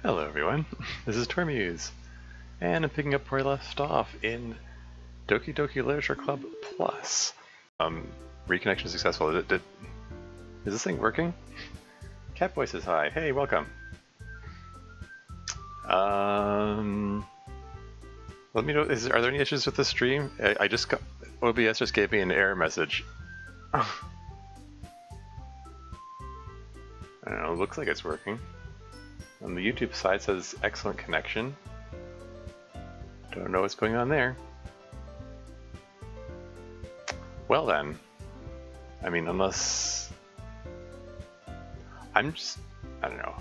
Hello everyone, this is Tormuse, and I'm picking up where I left off in Doki Doki Literature Club Plus. Reconnection successful. Is this thing working? Cat Boy says hi. Hey, welcome. Let me know, are there any issues with the stream? I just got, OBS just gave me an error message. I don't know, it looks like it's working. On the YouTube side says excellent connection. Don't know what's going on there. Well then, I mean, unless I don't know.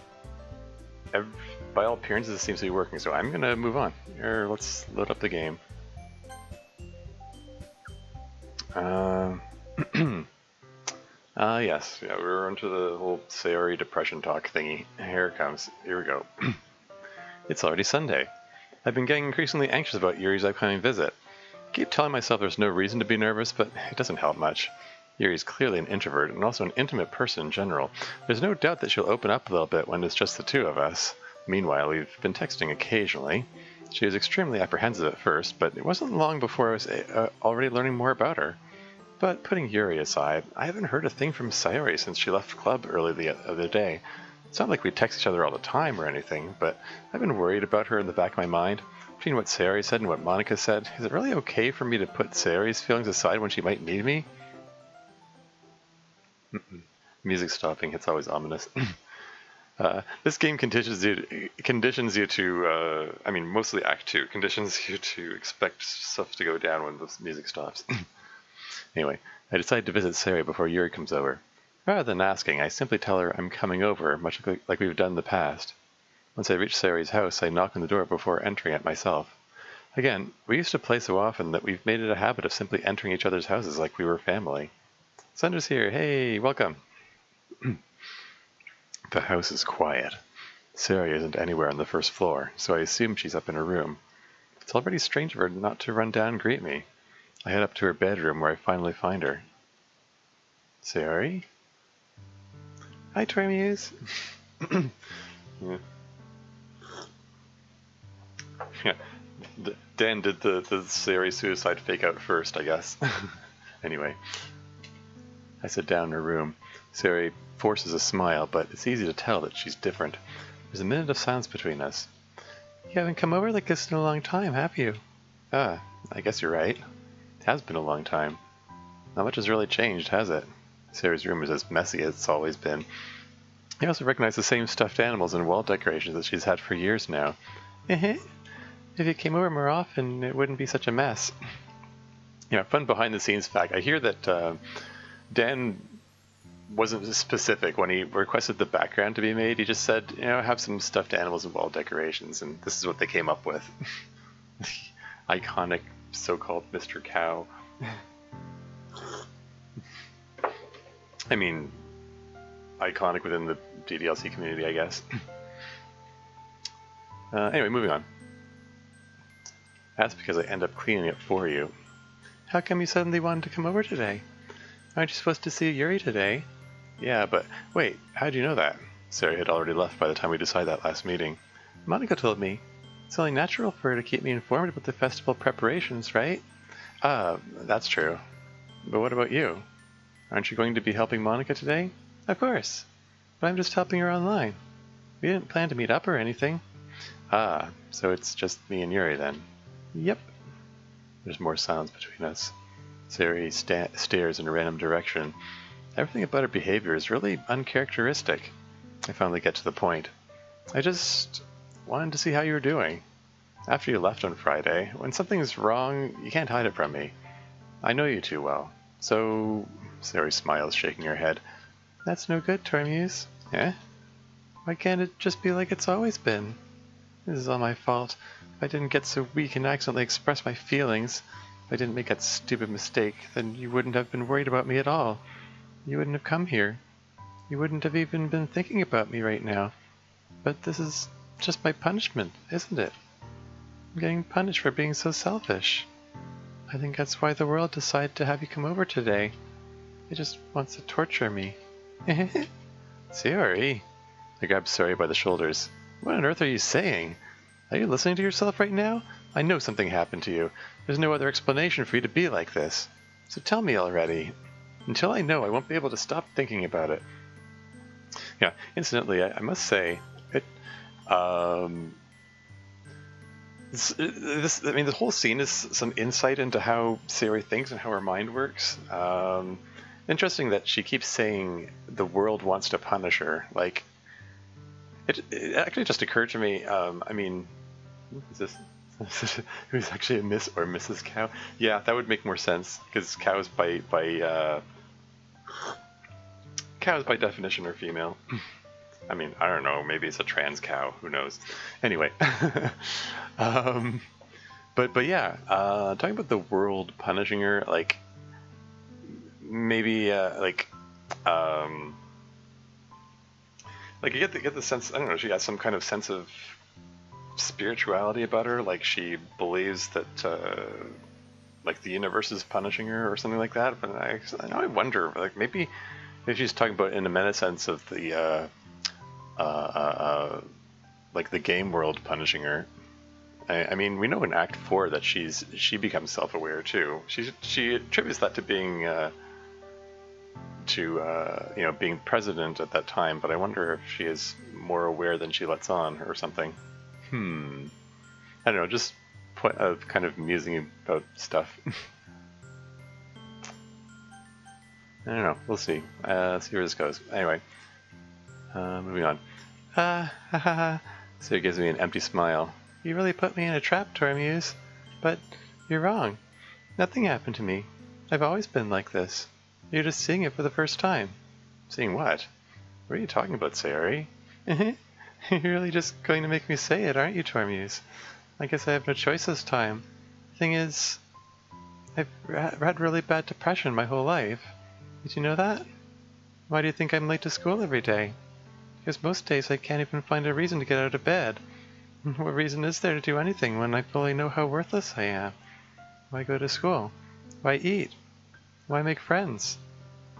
By all appearances, it seems to be working, so I'm gonna move on. Here, let's load up the game. Yes, yeah, we're onto the whole Sayori depression talk thingy. Here it comes. Here we go. It's already Sunday. I've been getting increasingly anxious about Yuri's upcoming visit. I keep telling myself there's no reason to be nervous, but it doesn't help much. Yuri's clearly an introvert and also an intimate person in general. There's no doubt that she'll open up a little bit when it's just the two of us. Meanwhile, we've been texting occasionally. She was extremely apprehensive at first, but it wasn't long before I was already learning more about her. But putting Yuri aside, I haven't heard a thing from Sayori since she left club early the other day. It's not like we text each other all the time or anything, but I've been worried about her in the back of my mind. Between what Sayori said and what Monica said, is it really okay for me to put Sayori's feelings aside when she might need me? Music stopping, it's always ominous. This game conditions you to, I mean, mostly Act 2, conditions you to expect stuff to go down when the music stops. Anyway, I decided to visit Sayori before Yuri comes over. Rather than asking, I simply tell her I'm coming over, much like we've done in the past. Once I reach Sayori's house, I knock on the door before entering it myself. Again, we used to play so often that we've made it a habit of simply entering each other's houses like we were family. Sunder's here. Hey, welcome. The house is quiet. Sayori isn't anywhere on the first floor, so I assume she's up in her room. It's already strange of her not to run down and greet me. I head up to her bedroom where I finally find her. Sayori? Hi, Tormuse. Yeah. Dan did the Sayori suicide fake out first, I guess. Anyway. I sit down in her room. Sayori forces a smile, but it's easy to tell that she's different. There's a minute of silence between us. You haven't come over like this in a long time, have you? Ah, I guess you're right. It has been a long time. Not much has really changed, has it? Sayori's room is as messy as it's always been. I also recognize the same stuffed animals and wall decorations that she's had for years now. If you came over more often, it wouldn't be such a mess. You know, fun behind-the-scenes fact. I hear that Dan wasn't specific when he requested the background to be made. He just said, you know, have some stuffed animals and wall decorations, and this is what they came up with. Iconic so-called Mr. Cow. I mean, iconic within the DDLC community, I guess. Anyway, moving on. That's because I end up cleaning it for you. How come you suddenly wanted to come over today? Aren't you supposed to see Yuri today? Yeah, but wait, how'd you know that? Sayori had already left by the time we decided that last meeting. Monica told me. It's only natural for her to keep me informed about the festival preparations, right? That's true. But what about you? Aren't you going to be helping Monica today? Of course. But I'm just helping her online. We didn't plan to meet up or anything. Ah, so it's just me and Yuri then. Yep. There's more silence between us. Sayori stares in a random direction. Everything about her behavior is really uncharacteristic. I finally get to the point. I just wanted to see how you were doing. After you left on Friday, when something's wrong, you can't hide it from me. I know you too well. So... Sayori smiles, shaking her head. That's no good, Tormuse. Eh? Why can't it just be like it's always been? This is all my fault. If I didn't get so weak and accidentally express my feelings, if I didn't make that stupid mistake, then you wouldn't have been worried about me at all. You wouldn't have come here. You wouldn't have even been thinking about me right now. But this is just my punishment, isn't it? I'm getting punished for being so selfish. I think that's why the world decided to have you come over today. It just wants to torture me. Sayori. I grabbed Sayori by the shoulders. What on earth are you saying? Are you listening to yourself right now? I know something happened to you. There's no other explanation for you to be like this. So tell me already. Until I know, I won't be able to stop thinking about it. Yeah, incidentally, I must say, the whole scene is some insight into how Sayori thinks and how her mind works. Interesting that she keeps saying the world wants to punish her. Like, it actually just occurred to me. Is this who's actually a Miss or Mrs. Cow? Yeah, that would make more sense because cows by definition are female. I mean, I don't know. Maybe it's a trans cow. Who knows? Anyway, but yeah, talking about the world punishing her, like maybe like you get the sense. I don't know. She has some kind of sense of spirituality about her. Like she believes that like the universe is punishing her or something like that. But I wonder, like maybe if she's talking about in a meta sense of the like the game world punishing her. I mean, we know in Act 4 that she becomes self-aware too. She attributes that to being being president at that time. But I wonder if she is more aware than she lets on or something. I don't know. Just kind of musing about stuff. I don't know. We'll see. See where this goes. Anyway, moving on. So it gives me an empty smile. You really put me in a trap, Tormuse. But you're wrong. Nothing happened to me. I've always been like this. You're just seeing it for the first time. Seeing what? What are you talking about, Sayori? You're really just going to make me say it, aren't you, Tormuse? I guess I have no choice this time. Thing is, I've had really bad depression my whole life. Did you know that? Why do you think I'm late to school every day? Because most days I can't even find a reason to get out of bed. What reason is there to do anything when I fully know how worthless I am? Why go to school? Why eat? Why make friends?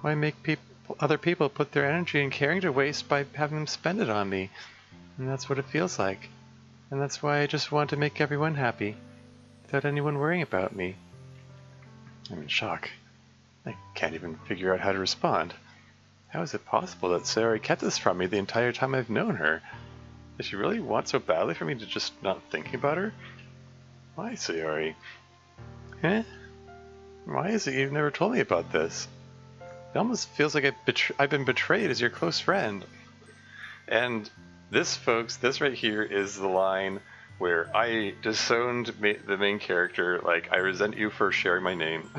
Why make other people put their energy and caring to waste by having them spend it on me? And that's what it feels like. And that's why I just want to make everyone happy, without anyone worrying about me. I'm in shock. I can't even figure out how to respond. How is it possible that Sayori kept this from me the entire time I've known her? Does she really want so badly for me to just not think about her? Why, Sayori? Why is it you've never told me about this? It almost feels like I've been betrayed as your close friend. And this, folks, this right here is the line where I disowned the main character. Like, I resent you for sharing my name.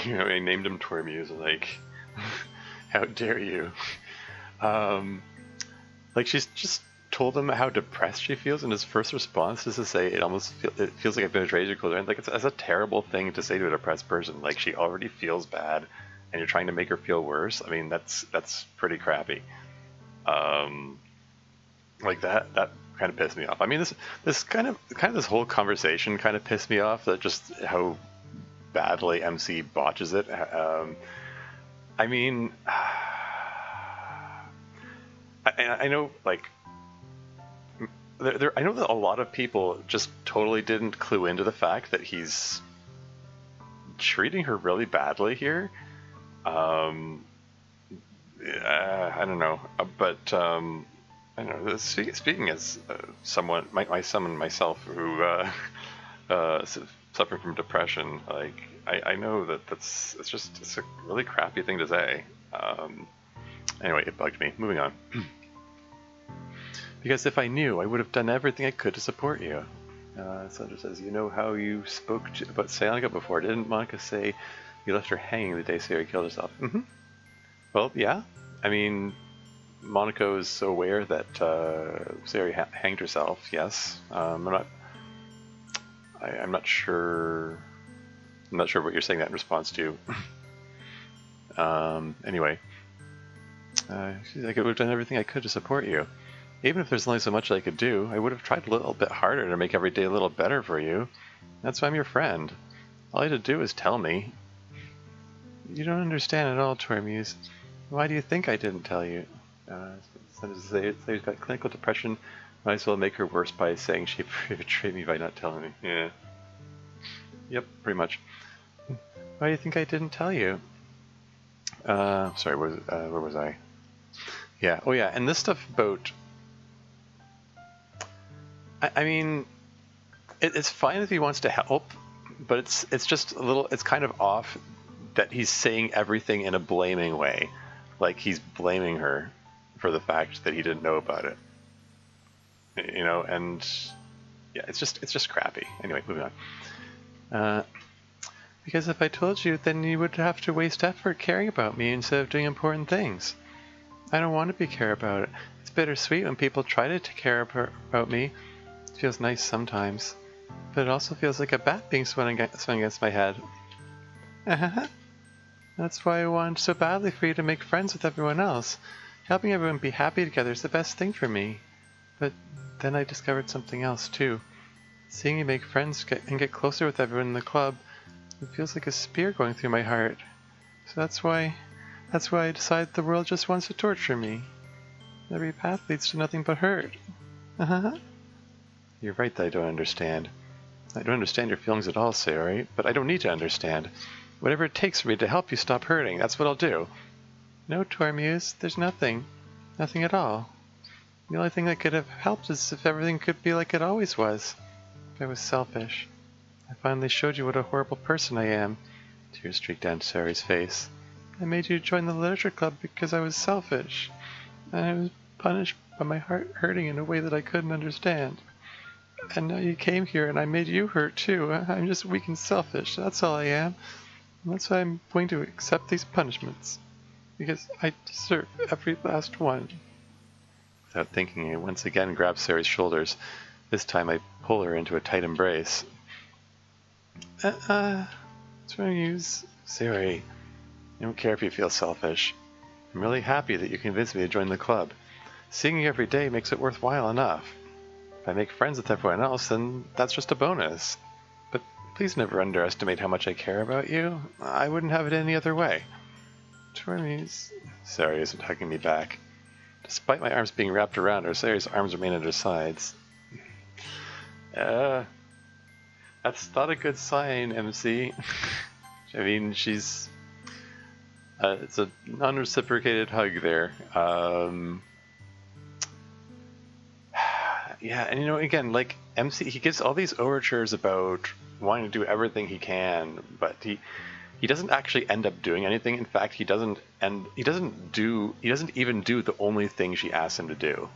You know, I named him Tormuse, like, how dare you? Like, she's just told him how depressed she feels, and his first response is to say, it feels like I've been betrayed. Like, that's a terrible thing to say to a depressed person. Like, she already feels bad, and you're trying to make her feel worse. I mean, that's pretty crappy. Like that kind of pissed me off. I mean, this kind of this whole conversation kind of pissed me off. That just how badly MC botches it. I mean, I know, like, I know that a lot of people just totally didn't clue into the fact that he's treating her really badly here. I don't know, but I don't know. Speaking as someone, my son and myself, who suffering from depression, like I know that it's a really crappy thing to say. Anyway, it bugged me. Moving on. Because if I knew, I would have done everything I could to support you. Sandra says, you know how you spoke about Sayaka before. Didn't Monica say you left her hanging the day Sayori killed herself? Mm-hmm. Well, yeah. I mean, Monaco is so aware that Sayori hanged herself, yes. I'm not sure what you're saying that in response to. Anyway. She's like, I would have done everything I could to support you. Even if there's only so much I could do, I would have tried a little bit harder to make every day a little better for you. That's why I'm your friend. All you had to do is tell me. You don't understand at all, Tormuse. Why do you think I didn't tell you? Say he's got clinical depression. Might as well make her worse by saying she betrayed me by not telling me. Yeah. Yep, pretty much. Why do you think I didn't tell you? Sorry, where was I? Yeah, oh yeah, and this stuff about... I mean, it's fine if he wants to help, but it's just a little... It's kind of off that he's saying everything in a blaming way. Like he's blaming her for the fact that he didn't know about it. You know, and... Yeah, it's just crappy. Anyway, moving on. Because if I told you, then you would have to waste effort caring about me instead of doing important things. I don't want to be cared about. It's bittersweet when people try to care about me. It feels nice sometimes. But it also feels like a bat being swung against my head. That's why I want so badly for you to make friends with everyone else. Helping everyone be happy together is the best thing for me. But then I discovered something else too. Seeing you make friends and get closer with everyone in the club, it feels like a spear going through my heart. So that's why I decided the world just wants to torture me. Every path leads to nothing but hurt. You're right that I don't understand. I don't understand your feelings at all, Sayori, but I don't need to understand. Whatever it takes for me to help you stop hurting, that's what I'll do. No, Tormuse, there's nothing. Nothing at all. The only thing that could have helped is if everything could be like it always was. If I was selfish. I finally showed you what a horrible person I am. Tears streaked down Sayori's face. I made you join the literature club because I was selfish. And I was punished by my heart hurting in a way that I couldn't understand. And now you came here and I made you hurt too. I'm just weak and selfish. That's all I am. And that's why I'm going to accept these punishments. Because I deserve every last one. Without thinking, I once again grabbed Sayori's shoulders. This time I pull her into a tight embrace. What's wrong with you, Sayori? I don't care if you feel selfish. I'm really happy that you convinced me to join the club. Seeing you every day makes it worthwhile enough. If I make friends with everyone else, then that's just a bonus. But please never underestimate how much I care about you. I wouldn't have it any other way. Sayori isn't hugging me back. Despite my arms being wrapped around her, Sayori's arms remain at her sides. That's not a good sign, MC. I mean, she's... it's a non-reciprocated hug there. Yeah, and you know, again, like, MC, he gives all these overtures about wanting to do everything he can, but he doesn't actually end up doing anything. In fact, he doesn't even do the only thing she asks him to do.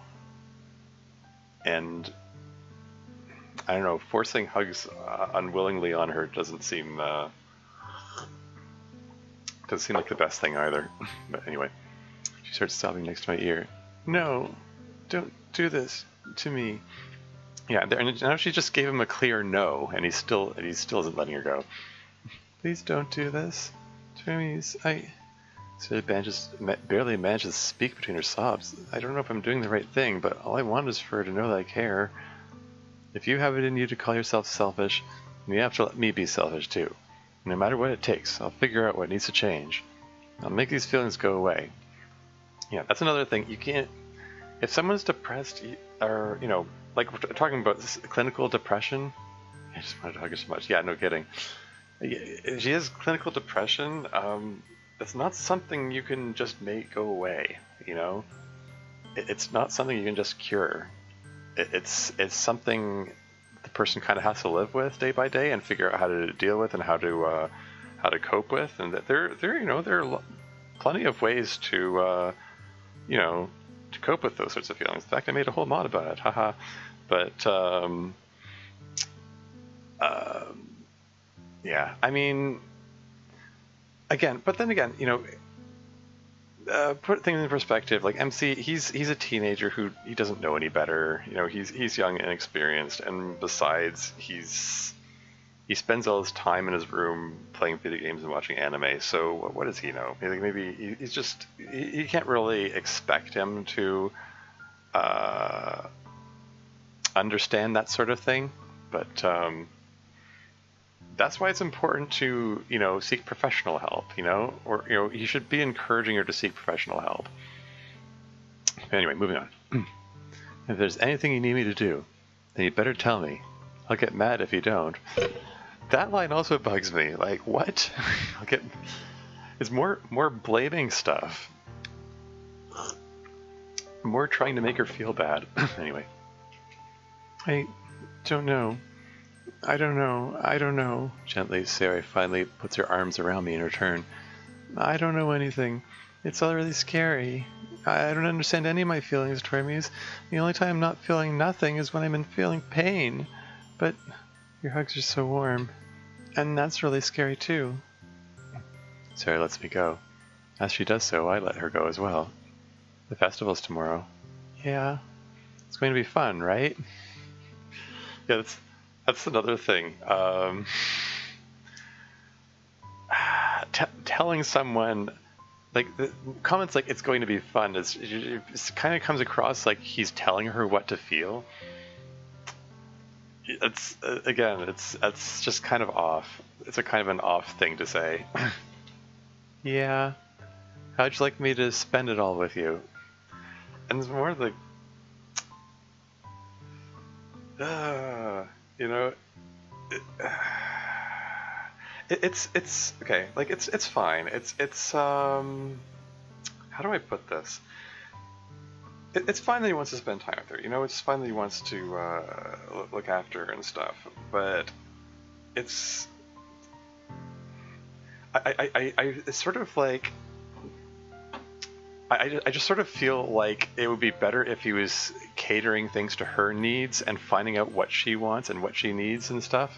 And I don't know, forcing hugs unwillingly on her doesn't seem like the best thing either. But anyway, she starts sobbing next to my ear. No, don't do this to me. Yeah, and now she just gave him a clear no, and he still isn't letting her go. Please don't do this. Termes, barely manages to speak between her sobs. I don't know if I'm doing the right thing, but all I want is for her to know that I care. If you have it in you to call yourself selfish, then you have to let me be selfish too. No matter what it takes, I'll figure out what needs to change. I'll make these feelings go away. Yeah, that's another thing. You can't... If someone's depressed, or, you know, like we're talking about this clinical depression... I just wanted to hug her so much. Yeah, no kidding. If she has clinical depression, that's not something you can just make go away, you know? It's not something you can just cure. It's something the person kind of has to live with day by day and figure out how to deal with and how to cope with, and that there are plenty of ways to to cope with those sorts of feelings. In fact, I made a whole mod about it, haha. But yeah, I mean, but then again, you know. Put things in perspective, like MC, he's a teenager who he doesn't know any better. You know, he's young and inexperienced, and besides, he spends all his time in his room playing video games and watching anime. So what does he know? Maybe he's just you can't really expect him to understand that sort of thing. But that's why it's important to, you know, seek professional help, you know, or, you know, you should be encouraging her to seek professional help. Anyway, moving on. If there's anything you need me to do, then you better tell me. I'll get mad if you don't. That line also bugs me. Like, what? It's more blaming stuff. More trying to make her feel bad. Anyway. I don't know. I don't know. Gently, Sarah finally puts her arms around me in her turn. I don't know anything. It's all really scary. I don't understand any of my feelings toward me. The only time I'm not feeling nothing is when I'm feeling pain. But your hugs are so warm. And that's really scary too. Sarah lets me go. As she does so, I let her go as well. The festival's tomorrow. Yeah. It's going to be fun, right? Yeah, that's another thing. Telling someone, like, the comments like it's going to be fun, it kind of comes across like he's telling her what to feel. It's that's just kind of off. It's a kind of an off thing to say. Yeah. How'd you like me to spend it all with you? And it's more like, you know, it's okay. Like it's fine. It's how do I put this? It's fine that he wants to spend time with her. You know, it's fine that he wants to look after her and stuff. But it's it's sort of like I just sort of feel like it would be better if he was catering things to her needs and finding out what she wants and what she needs and stuff.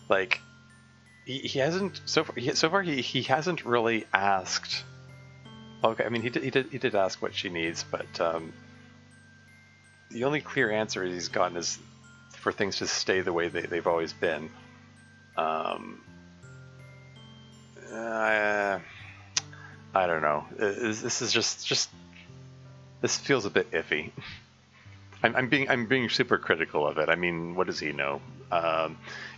Like he hasn't so far he hasn't really asked. Okay, I mean he did ask what she needs, but the only clear answer he's gotten is for things to stay the way they've always been. I don't know. This is just this feels a bit iffy. I'm being super critical of it. I mean, what does he know?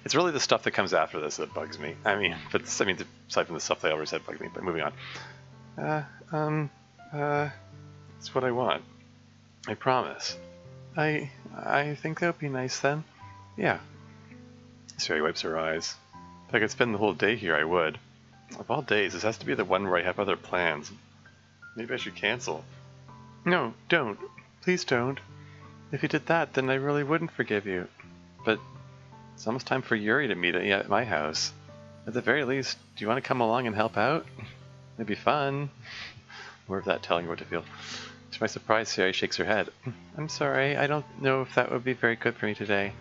It's really the stuff that comes after this that bugs me. Aside from the stuff they already said bugs me. But moving on. It's what I want. I promise. I think that would be nice then. Yeah. Sarah wipes her eyes. If I could spend the whole day here, I would. Of all days, this has to be the one where I have other plans. Maybe I should cancel. No, don't. Please don't. If you did that, then I really wouldn't forgive you. But it's almost time for Yuri to meet at my house. At the very least, do you want to come along and help out? It'd be fun. More of that telling her what to feel. To my surprise, Sarah shakes her head. I'm sorry, I don't know if that would be very good for me today.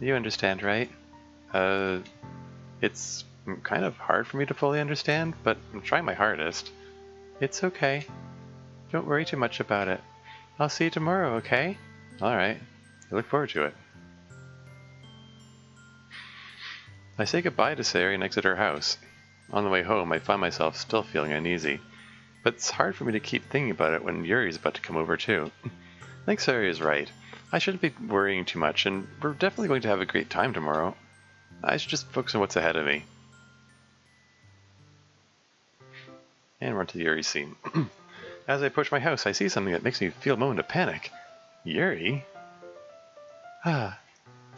You understand, right? It's kind of hard for me to fully understand, but I'm trying my hardest. It's okay. Don't worry too much about it. I'll see you tomorrow, okay? Alright. I look forward to it. I say goodbye to Sarah and exit her house. On the way home, I find myself still feeling uneasy. But it's hard for me to keep thinking about it when Yuri's about to come over too. I think Sarah is right. I shouldn't be worrying too much, and we're definitely going to have a great time tomorrow. I should just focus on what's ahead of me. And we're on to the Yuri scene. As I approach my house, I see something that makes me feel a moment of panic. Yuri? Ah,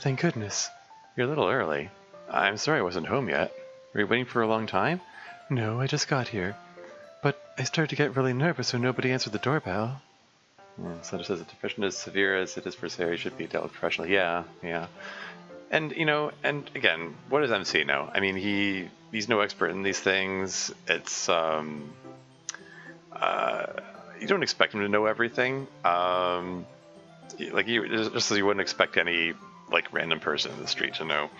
thank goodness. You're a little early. I'm sorry I wasn't home yet. Were you waiting for a long time? No, I just got here. But I started to get really nervous when nobody answered the doorbell. So it says the depression is severe as it is for Sarah, should be dealt with professionally. Yeah. And, and again, what does MC know? I mean, he's no expert in these things. It's, you don't expect him to know everything. Just as you wouldn't expect any, random person in the street to know.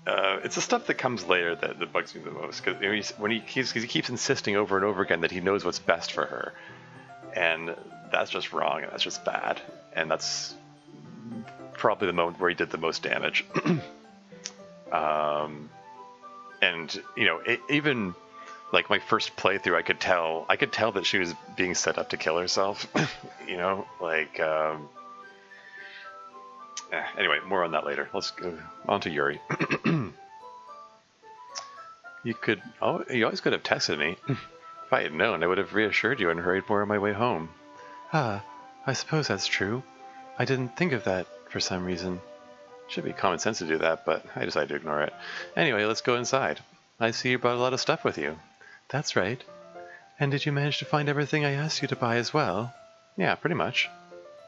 It's the stuff that comes later that bugs me the most. Because he keeps insisting over and over again that he knows what's best for her. And that's just wrong, and that's just bad. And that's probably the moment where he did the most damage. Even my first playthrough, I could tell that she was being set up to kill herself. Anyway, more on that later. Let's go on to Yuri. You always could have texted me. If I had known, I would have reassured you and hurried more on my way home. Ah, I suppose that's true. I didn't think of that for some reason. Should be common sense to do that, but I decided to ignore it. Anyway, let's go inside. I see you brought a lot of stuff with you. That's right. And did you manage to find everything I asked you to buy as well? Yeah, pretty much.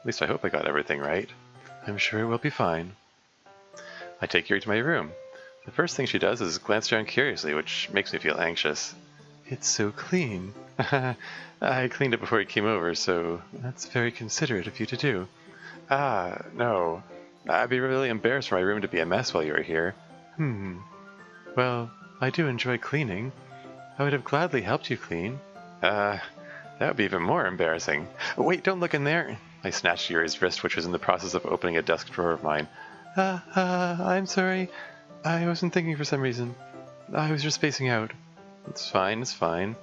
At least I hope I got everything right. I'm sure it will be fine. I take Yuri to my room. The first thing she does is glance around curiously, which makes me feel anxious. It's so clean. I cleaned it before you came over, so that's very considerate of you to do. Ah, no. I'd be really embarrassed for my room to be a mess while you were here. Well, I do enjoy cleaning. I would have gladly helped you clean. That would be even more embarrassing. Wait, don't look in there. I snatched Yuri's wrist, which was in the process of opening a desk drawer of mine. I'm sorry. I wasn't thinking for some reason. I was just spacing out. It's fine, it's fine.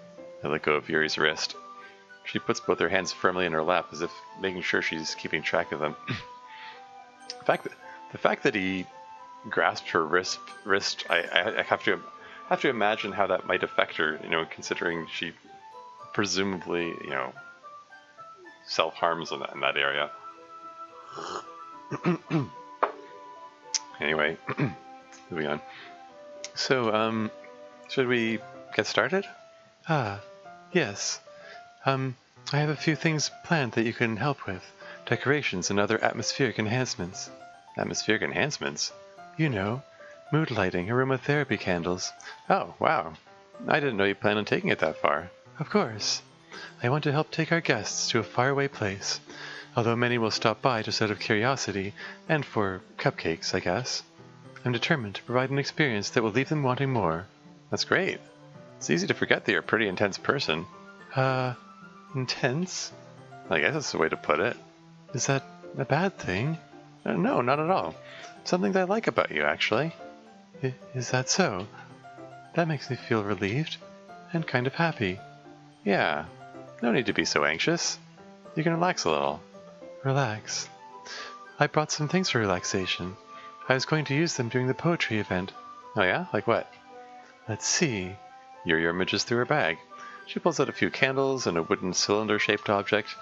I let go of Yuri's wrist. She puts both her hands firmly in her lap, as if making sure she's keeping track of them. The fact that he grasped her wrist, I have to imagine how that might affect her, considering she presumably, self-harms in that area. Anyway, moving on. So, should we get started? Yes. I have a few things planned that you can help with. Decorations and other atmospheric enhancements. Atmospheric enhancements? You know, mood lighting, aromatherapy candles. Oh, wow. I didn't know you planned on taking it that far. Of course. I want to help take our guests to a faraway place. Although many will stop by just out of curiosity, and for cupcakes, I guess. I'm determined to provide an experience that will leave them wanting more. That's great. It's easy to forget that you're a pretty intense person. Intense? I guess that's the way to put it. Is that a bad thing? No, not at all. Something that I like about you, actually. Is that so? That makes me feel relieved, and kind of happy. Yeah, no need to be so anxious. You can relax a little. Relax. I brought some things for relaxation. I was going to use them during the poetry event. Oh yeah? Like what? Let's see. Yuri rummaged through her bag. She pulls out a few candles and a wooden cylinder-shaped object.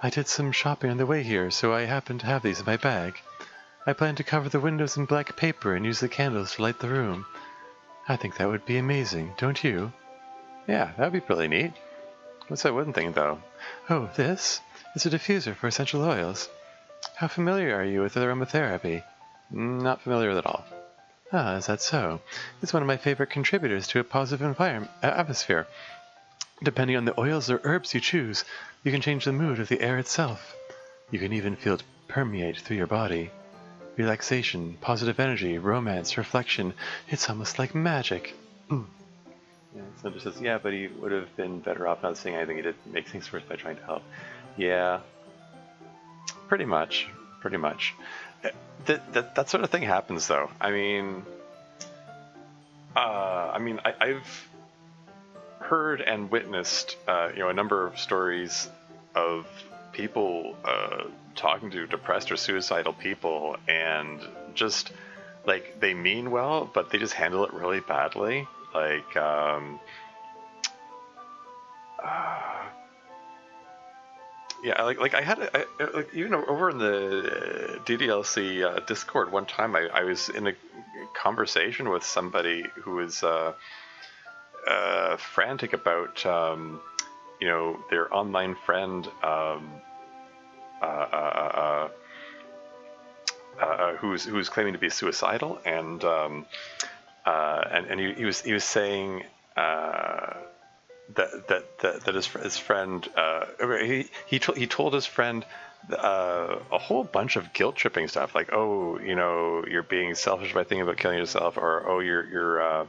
I did some shopping on the way here, so I happen to have these in my bag. I plan to cover the windows in black paper and use the candles to light the room. I think that would be amazing, don't you? Yeah, that would be really neat. What's that wooden thing, though? Oh, this? It's a diffuser for essential oils. How familiar are you with aromatherapy? Not familiar at all. Ah, is that so? It's one of my favorite contributors to a positive atmosphere. Depending on the oils or herbs you choose, you can change the mood of the air itself. You can even feel it permeate through your body. Relaxation, positive energy, romance, reflection. It's almost like magic. Yeah, Sandra says, yeah, but he would have been better off not saying anything. He did make things worse by trying to help. Yeah, pretty much. That sort of thing happens, though. I've heard and witnessed, a number of stories of people talking to depressed or suicidal people, and just like they mean well, but they just handle it really badly. I had even over in the DDLC Discord one time, I was in a conversation with somebody who was frantic about their online friend who's claiming to be suicidal, and he was saying that his friend he told his friend a whole bunch of guilt tripping stuff, like, oh, you're being selfish by thinking about killing yourself, or oh, you're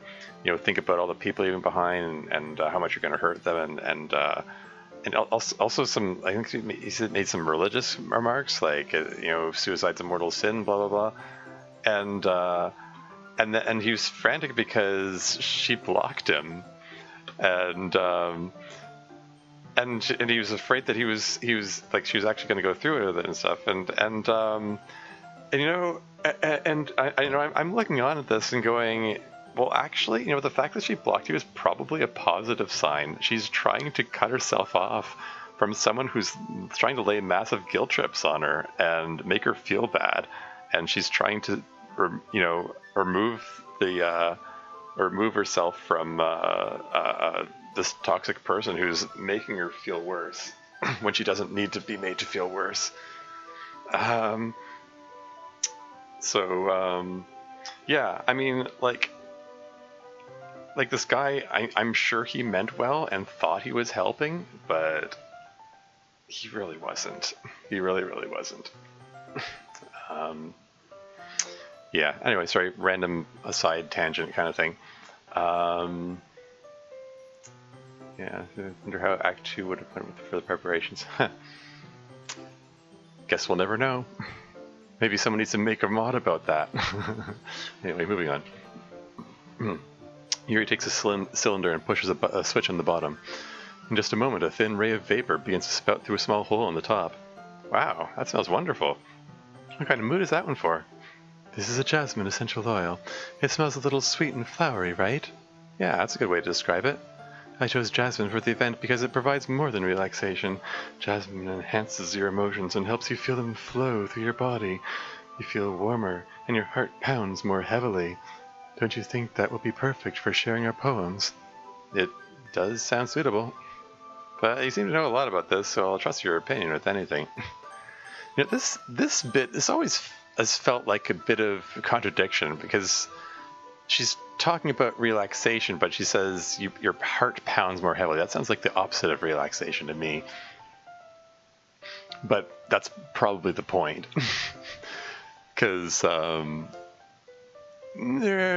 think about all the people you're leaving behind, and how much you're going to hurt them, and also some, I think he made some religious remarks, like suicide's a mortal sin, blah blah blah, and he was frantic because she blocked him, and he was afraid that he was like, she was actually going to go through it with it and stuff, and I'm looking on at this and going, well, actually, the fact that she blocked you is probably a positive sign. She's trying to cut herself off from someone who's trying to lay massive guilt trips on her and make her feel bad, and she's trying to, remove herself from this toxic person who's making her feel worse when she doesn't need to be made to feel worse. Yeah, I mean, like this guy, I'm sure he meant well and thought he was helping, but he really wasn't. He really, really wasn't. Yeah, anyway, sorry, random aside tangent kind of thing. Yeah, I wonder how Act 2 would have went for the preparations. Guess we'll never know. Maybe someone needs to make a mod about that. Anyway, moving on. Yuri takes a cylinder and pushes a switch on the bottom. In just a moment, a thin ray of vapor begins to spout through a small hole on the top. Wow, that smells wonderful. What kind of mood is that one for? This is a jasmine essential oil. It smells a little sweet and flowery, right? Yeah, that's a good way to describe it. I chose jasmine for the event because it provides more than relaxation. Jasmine enhances your emotions and helps you feel them flow through your body. You feel warmer and your heart pounds more heavily. Don't you think that will be perfect for sharing our poems? It does sound suitable. But you seem to know a lot about this, so I'll trust your opinion with anything. This always has felt like a bit of a contradiction, because she's talking about relaxation, but she says your heart pounds more heavily. That sounds like the opposite of relaxation to me. But that's probably the point. Because there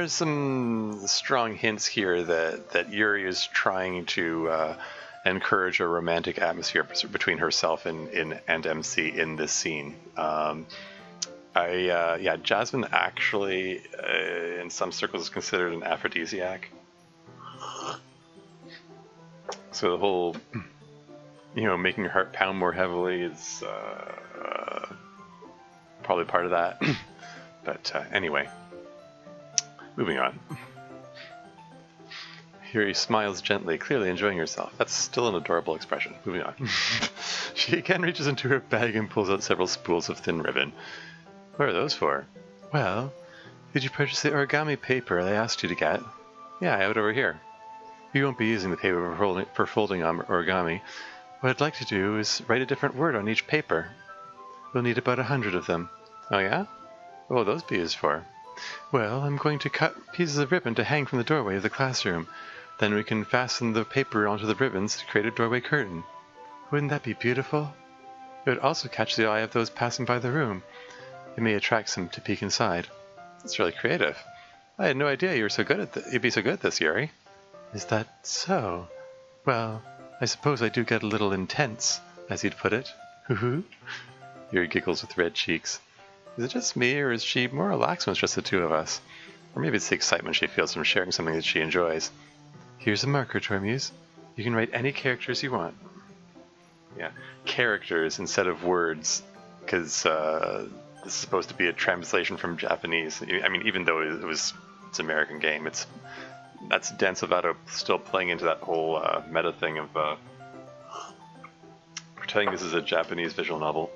are some strong hints here that Yuri is trying to encourage a romantic atmosphere between herself and MC in this scene. Jasmine actually, in some circles, is considered an aphrodisiac. So the whole, making your heart pound more heavily is probably part of that. But anyway, moving on. Yuri smiles gently, clearly enjoying herself. That's still an adorable expression. Moving on. She again reaches into her bag and pulls out several spools of thin ribbon. What are those for? Well, did you purchase the origami paper I asked you to get? Yeah, I have it over here. You won't be using the paper for folding on origami. What I'd like to do is write a different word on each paper. We'll need about 100 of them. Oh yeah? What will those be used for? Well, I'm going to cut pieces of ribbon to hang from the doorway of the classroom. Then we can fasten the paper onto the ribbons to create a doorway curtain. Wouldn't that be beautiful? It would also catch the eye of those passing by the room. It may attract some to peek inside. That's really creative. I had no idea you'd be so good at this, Yuri. Is that so? Well, I suppose I do get a little intense, as you'd put it. Hoo-hoo. Yuri giggles with red cheeks. Is it just me, or is she more relaxed when it's just the two of us? Or maybe it's the excitement she feels from sharing something that she enjoys. Here's a marker, Tormuse. You can write any characters you want. Yeah, characters instead of words, because this is supposed to be a translation from Japanese. I mean, even though it's an American game, that's Dan Salvato still playing into that whole meta thing of pretending this is a Japanese visual novel.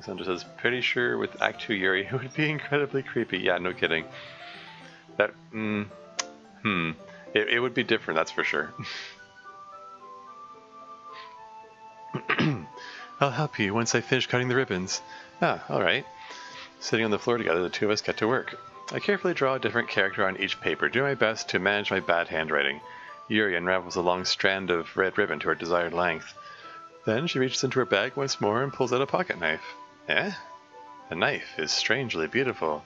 Sandra says, pretty sure with Act 2 Yuri it would be incredibly creepy. Yeah, no kidding. That, it would be different, that's for sure. I'll help you once I finish cutting the ribbons. Ah, alright. Sitting on the floor together, the two of us get to work. I carefully draw a different character on each paper, doing my best to manage my bad handwriting. Yuri unravels a long strand of red ribbon to her desired length. Then she reaches into her bag once more and pulls out a pocket knife. Eh? The knife is strangely beautiful.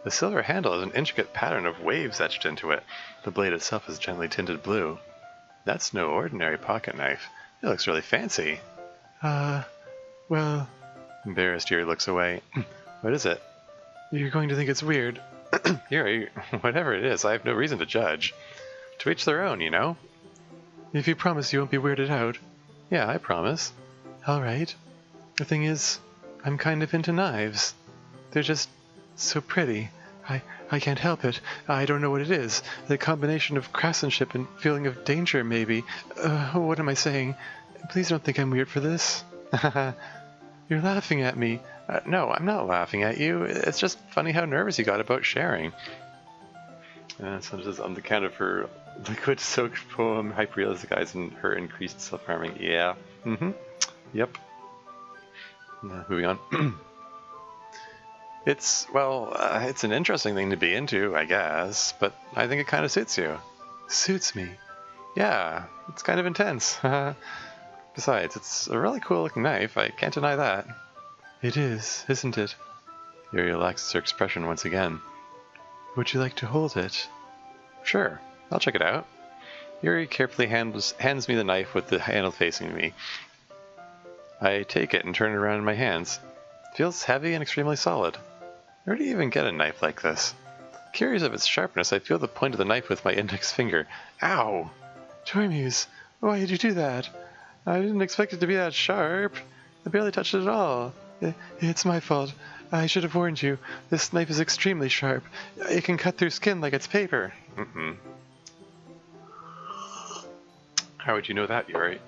The silver handle has an intricate pattern of waves etched into it. The blade itself is gently tinted blue. That's no ordinary pocket knife. It looks really fancy. Well... Embarrassed, Yuri looks away. What is it? You're going to think it's weird. Yuri, whatever it is, I have no reason to judge. To each their own, you know? If you promise you won't be weirded out. Yeah, I promise. Alright. The thing is, I'm kind of into knives. They're just so pretty. I can't help it. I don't know what it is. The combination of craftsmanship and feeling of danger, maybe. What am I saying? Please don't think I'm weird for this. You're laughing at me. No, I'm not laughing at you. It's just funny how nervous you got about sharing. So this is on the count of her liquid-soaked poem, hyper-realistic eyes, and her increased self-harming. Yeah. Yep. Moving on. It's an interesting thing to be into, I guess, but I think it kind of suits you. Suits me? Yeah, it's kind of intense. Besides, it's a really cool looking knife, I can't deny that. It is, isn't it? Yuri relaxes her expression once again. Would you like to hold it? Sure, I'll check it out. Yuri carefully hands me the knife with the handle facing me. I take it and turn it around in my hands. It feels heavy and extremely solid. Where do you even get a knife like this? Curious of its sharpness, I feel the point of the knife with my index finger. Ow! Tormuse, why did you do that? I didn't expect it to be that sharp. I barely touched it at all. It's my fault. I should have warned you. This knife is extremely sharp. It can cut through skin like it's paper. How would you know that, Yuri?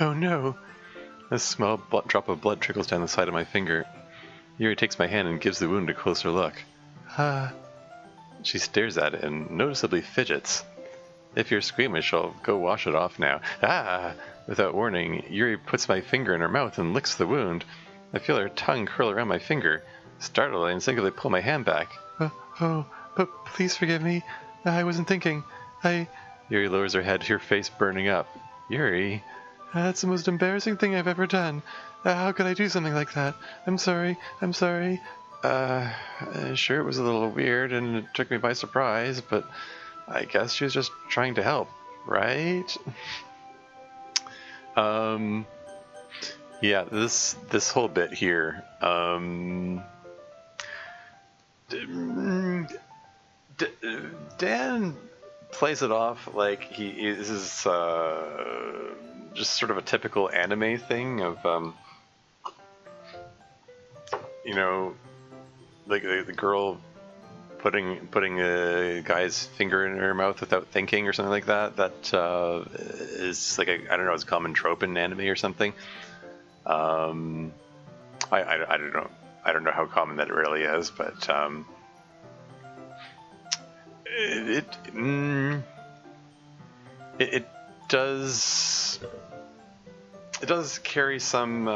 Oh no. A small drop of blood trickles down the side of my finger. Yuri takes my hand and gives the wound a closer look. She stares at it and noticeably fidgets. If you're squeamish, I'll go wash it off now. Without warning, Yuri puts my finger in her mouth and licks the wound. I feel her tongue curl around my finger. Startled, I instinctively pull my hand back. But please forgive me. I wasn't thinking. Yuri lowers her head, her face burning up. Yuri? That's the most embarrassing thing I've ever done. How could I do something like that? I'm sorry. Sure, it was a little weird and it took me by surprise, but I guess she was just trying to help, right? Yeah, this whole bit here, Dan plays it off like this is just sort of a typical anime thing of like the girl putting a guy's finger in her mouth without thinking or something like that. That is like I don't know, it's a common trope in anime or something. I don't know. I don't know how common that really is, but it does carry some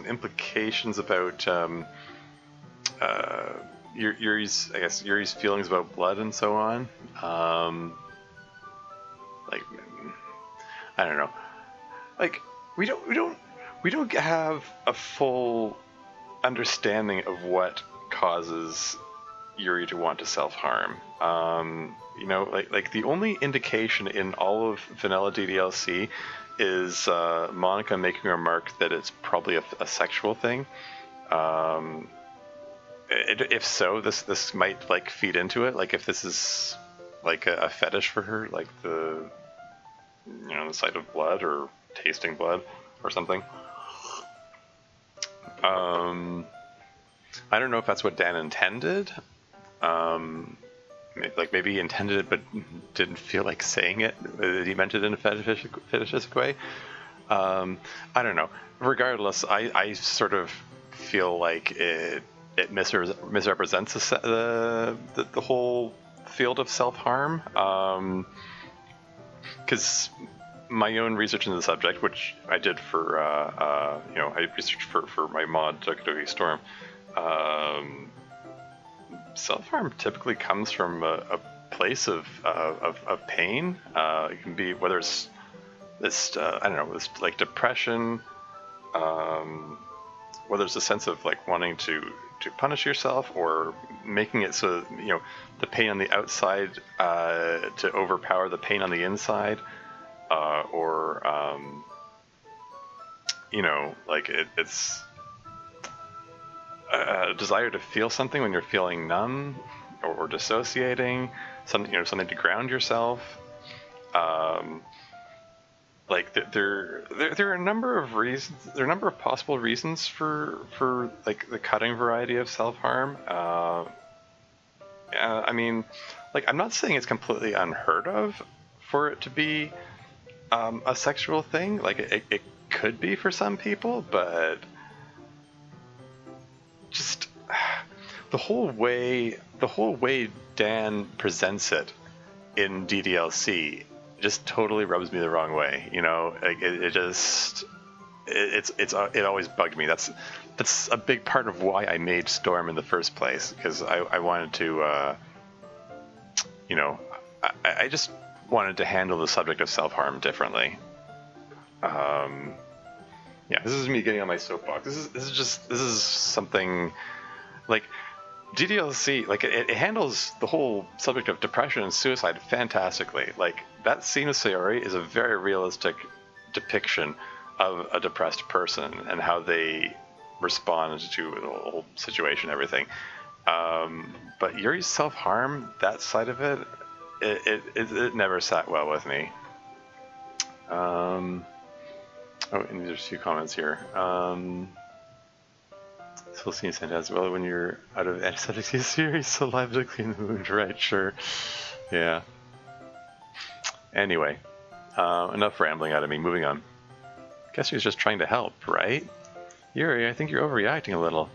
implications about Yuri's feelings about blood and so on. Like, I don't know. Like, we don't have a full understanding of what causes Yuri to want to self-harm. Like the only indication in all of vanilla DDLC is Monica making a remark that it's probably a sexual thing. If so, this might like feed into it. Like if this is like a fetish for her, like the sight of blood or tasting blood or something. I don't know if that's what Dan intended. Like maybe he intended it but didn't feel like saying it. He meant it in a fetishistic way. I don't know. Regardless, I sort of feel like it misrepresents the whole field of self-harm. Because my own research into the subject, which I did for I researched for my mod Doki Doki Storm. Self-harm typically comes from a place of pain. It can be whether it's this it's like depression, whether it's a sense of like wanting to punish yourself or making it so the pain on the outside to overpower the pain on the inside, or like it's a desire to feel something when you're feeling numb or dissociating, something to ground yourself. Like there are a number of reasons. There are a number of possible reasons for like the cutting variety of self-harm. I mean, like I'm not saying it's completely unheard of for it to be a sexual thing. Like it could be for some people, but just the whole way Dan presents it in DDLC just totally rubs me the wrong way. You know, like it always bugged me. That's a big part of why I made Storm in the first place, because I wanted to, you know, I just wanted to handle the subject of self-harm differently. Yeah, this is me getting on my soapbox. This is something like DDLC, like it handles the whole subject of depression and suicide fantastically. Like that scene with Sayori is a very realistic depiction of a depressed person and how they respond to the whole situation, everything. But Yuri's self-harm, that side of it, it never sat well with me. Oh, and there's a few comments here. Still seeing Santa as well when you're out of antiseptic series, saliva to clean the wound, right? Sure. Yeah. Anyway, enough rambling out of me. Moving on. Guess she was just trying to help, right? Yuri, I think you're overreacting a little.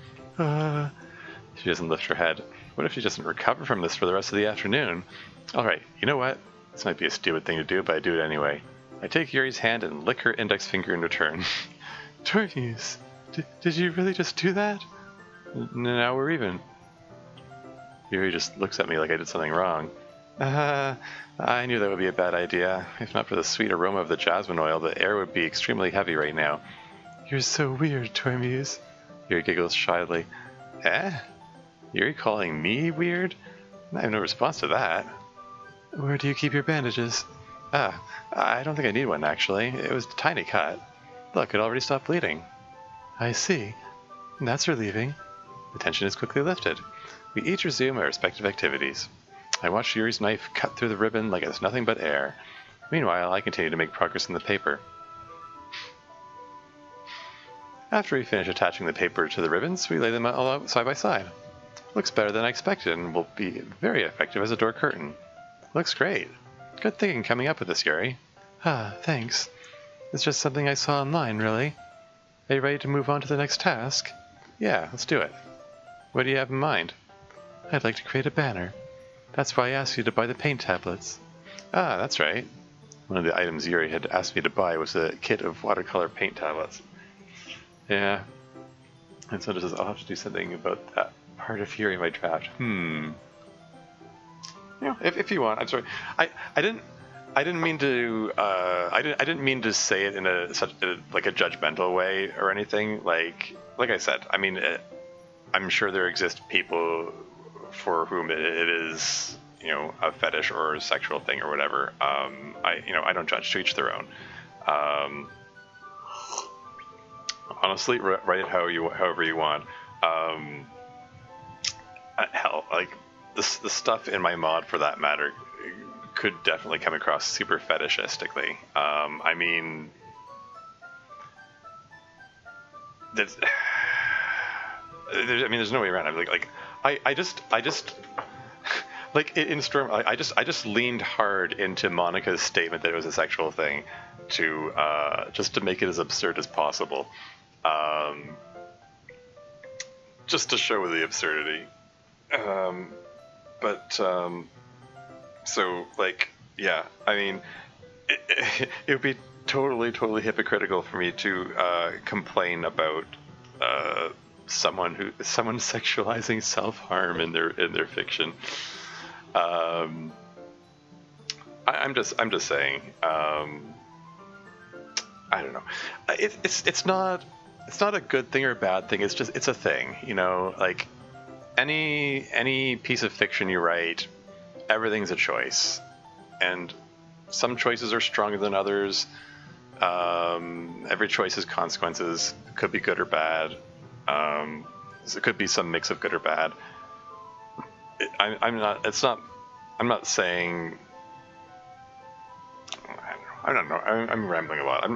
She doesn't lift her head. What if she doesn't recover from this for the rest of the afternoon? Alright, you know what? This might be a stupid thing to do, but I do it anyway. I take Yuri's hand and lick her index finger in return. Tormuse, did you really just do that? Now we're even. Yuri just looks at me like I did something wrong. I knew that would be a bad idea. If not for the sweet aroma of the jasmine oil, the air would be extremely heavy right now. You're so weird, Tormuse. Yuri giggles shyly. Eh? Yuri calling me weird? I have no response to that. Where do you keep your bandages? I don't think I need one, actually. It was a tiny cut. Look, it already stopped bleeding. I see. That's relieving. The tension is quickly lifted. We each resume our respective activities. I watch Yuri's knife cut through the ribbon like it's nothing but air. Meanwhile, I continue to make progress in the paper. After we finish attaching the paper to the ribbons, we lay them all out side by side. Looks better than I expected and will be very effective as a door curtain. Looks great. Good thinking coming up with this, Yuri. Thanks. It's just something I saw online, really. Are you ready to move on to the next task? Yeah, let's do it. What do you have in mind? I'd like to create a banner. That's why I asked you to buy the paint tablets. That's right. One of the items Yuri had asked me to buy was a kit of watercolor paint tablets. Yeah. And so it says I'll have to do something about that part of Yuri in my draft. You know, if you want. I'm sorry. I didn't mean to. I didn't mean to say it in such a judgmental way or anything. Like I said. I mean, I'm sure there exist people for whom it is, you know, a fetish or a sexual thing or whatever. I don't judge, to each their own. Honestly, write it however you want. Hell, like the stuff in my mod, for that matter, could definitely come across super fetishistically. I mean, there's no way around it. I just like in Storm, I just leaned hard into Monica's statement that it was a sexual thing to just to make it as absurd as possible, just to show the absurdity. So like, yeah, I mean, it would be totally hypocritical for me to complain about someone sexualizing self-harm in their fiction. I'm just saying. I don't know. It's not a good thing or a bad thing. It's a thing. You know, like any piece of fiction you write, everything's a choice, and some choices are stronger than others. Every choice has consequences. It could be good or bad. It could be some mix of good or bad. I'm not saying. I don't know. I'm rambling a lot. I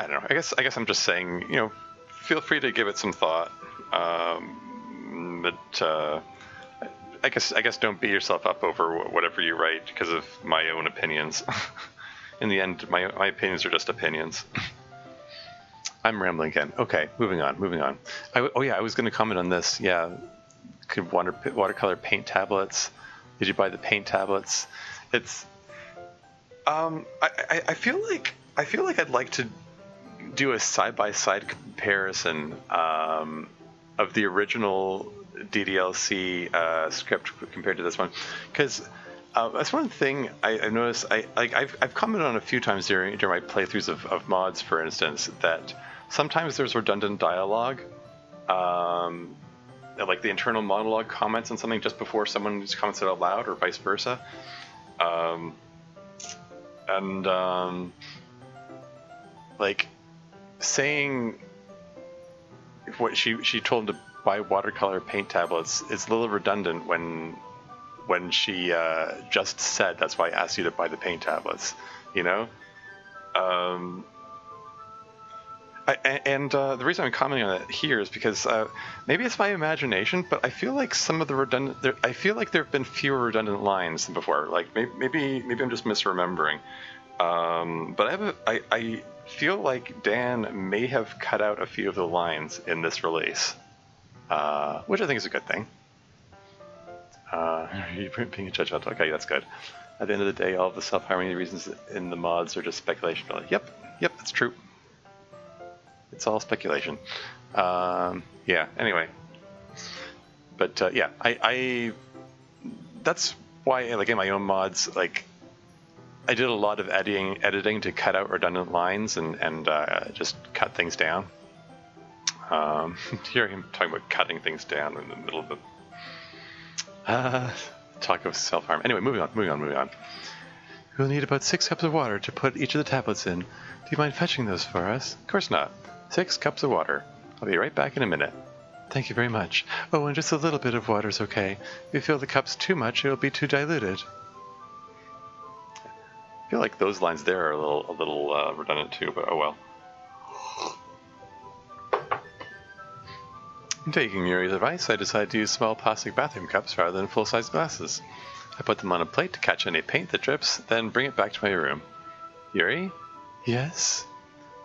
don't know. I guess I'm just saying. You know, feel free to give it some thought. But I guess don't beat yourself up over whatever you write because of my own opinions. In the end, my opinions are just opinions. I'm rambling again. Okay, moving on. Oh yeah, I was going to comment on this. Yeah, could watercolor paint tablets. Did you buy the paint tablets? It's I feel like I'd like to do a side-by-side comparison of the original DDLC script compared to this one, because that's one thing I've noticed. I've commented on a few times during my playthroughs of mods, for instance, that sometimes there's redundant dialogue, like the internal monologue comments on something just before someone just comments it out loud, or vice versa. Like saying what she told him to buy watercolor paint tablets is a little redundant when she just said that's why I asked you to buy the paint tablets, you know. The reason I'm commenting on it here is because maybe it's my imagination, but I feel like some of the I feel like there have been fewer redundant lines than before. Like maybe I'm just misremembering. But I feel like Dan may have cut out a few of the lines in this release, which I think is a good thing. You're being a judgmental. Okay, that's good. At the end of the day, all of the self-harming reasons in the mods are just speculation. Like, yep, that's true. It's all speculation. Yeah. Anyway, but yeah, I that's why, like, in my own mods, like, I did a lot of editing to cut out redundant lines and just cut things down. Hear him talking about cutting things down in the middle of the talk of self-harm. Anyway, moving on. We'll need about 6 cups of water to put each of the tablets in. Do you mind fetching those for us? Of course not. 6 cups of water. I'll be right back in a minute. Thank you very much. Oh, and just a little bit of water's okay. If you fill the cups too much, it'll be too diluted. I feel like those lines there are a little redundant too, but oh well. Taking Yuri's advice, I decided to use small plastic bathroom cups rather than full-size glasses. I put them on a plate to catch any paint that drips, then bring it back to my room. Yuri? Yes?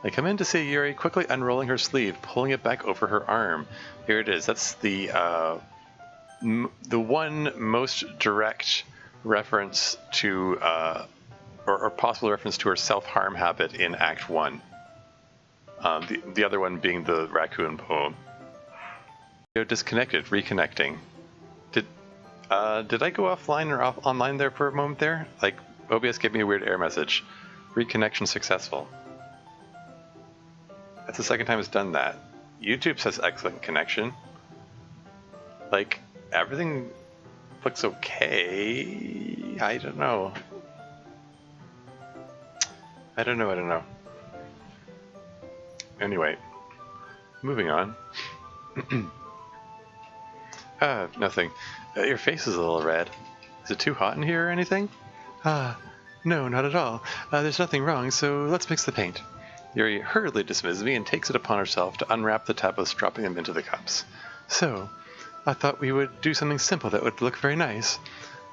I come in to see Yuri quickly unrolling her sleeve, pulling it back over her arm. Here it is. That's the one most direct reference to, or possible reference to her self-harm habit in Act 1. The other one being the raccoon poem. Disconnected, reconnecting. Did I go offline or online there for a moment there? Like, OBS gave me a weird error message. Reconnection successful. That's the second time it's done that. YouTube says excellent connection. Like, everything looks okay. I don't know. Anyway, moving on. Nothing. Your face is a little red. Is it too hot in here or anything? No, not at all. There's nothing wrong, so let's mix the paint. Yuri hurriedly dismisses me and takes it upon herself to unwrap the tablets, dropping them into the cups. So, I thought we would do something simple that would look very nice.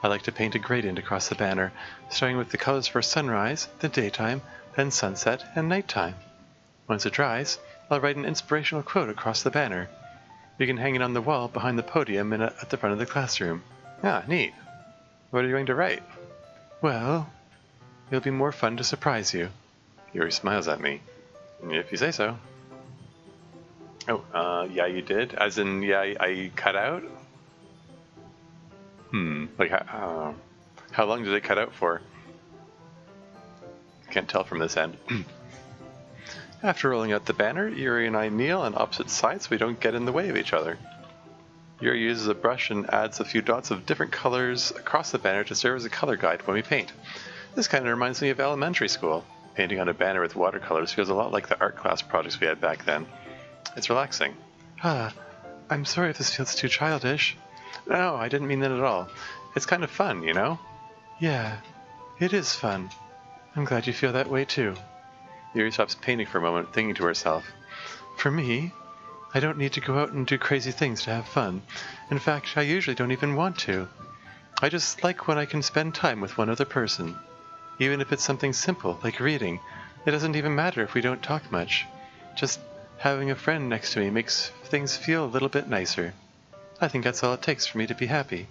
I like to paint a gradient across the banner, starting with the colors for sunrise, then daytime, then sunset, and nighttime. Once it dries, I'll write an inspirational quote across the banner. You can hang it on the wall behind the podium and at the front of the classroom. Ah, neat. What are you going to write? Well, it'll be more fun to surprise you. Yuri smiles at me. If you say so. Oh, yeah, you did? As in, yeah, I cut out? Like, how long did it cut out for? Can't tell from this end. After rolling out the banner, Yuri and I kneel on opposite sides so we don't get in the way of each other. Yuri uses a brush and adds a few dots of different colors across the banner to serve as a color guide when we paint. This kind of reminds me of elementary school. Painting on a banner with watercolors feels a lot like the art class projects we had back then. It's relaxing. I'm sorry if this feels too childish. No, I didn't mean that at all. It's kind of fun, you know? Yeah, it is fun. I'm glad you feel that way too. Yuri stops painting for a moment, thinking to herself. For me, I don't need to go out and do crazy things to have fun. In fact, I usually don't even want to. I just like when I can spend time with one other person. Even if it's something simple, like reading. It doesn't even matter if we don't talk much. Just having a friend next to me makes things feel a little bit nicer. I think that's all it takes for me to be happy.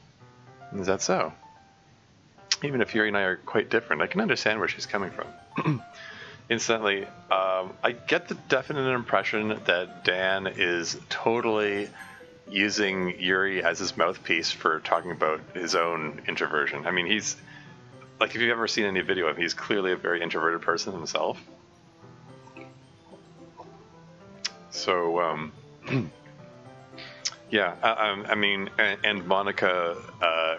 Is that so? Even if Yuri and I are quite different, I can understand where she's coming from. Instantly, I get the definite impression that Dan is totally using Yuri as his mouthpiece for talking about his own introversion. I mean, he's, like, if you've ever seen any video of him, he's clearly a very introverted person himself. So, yeah, I mean, and Monica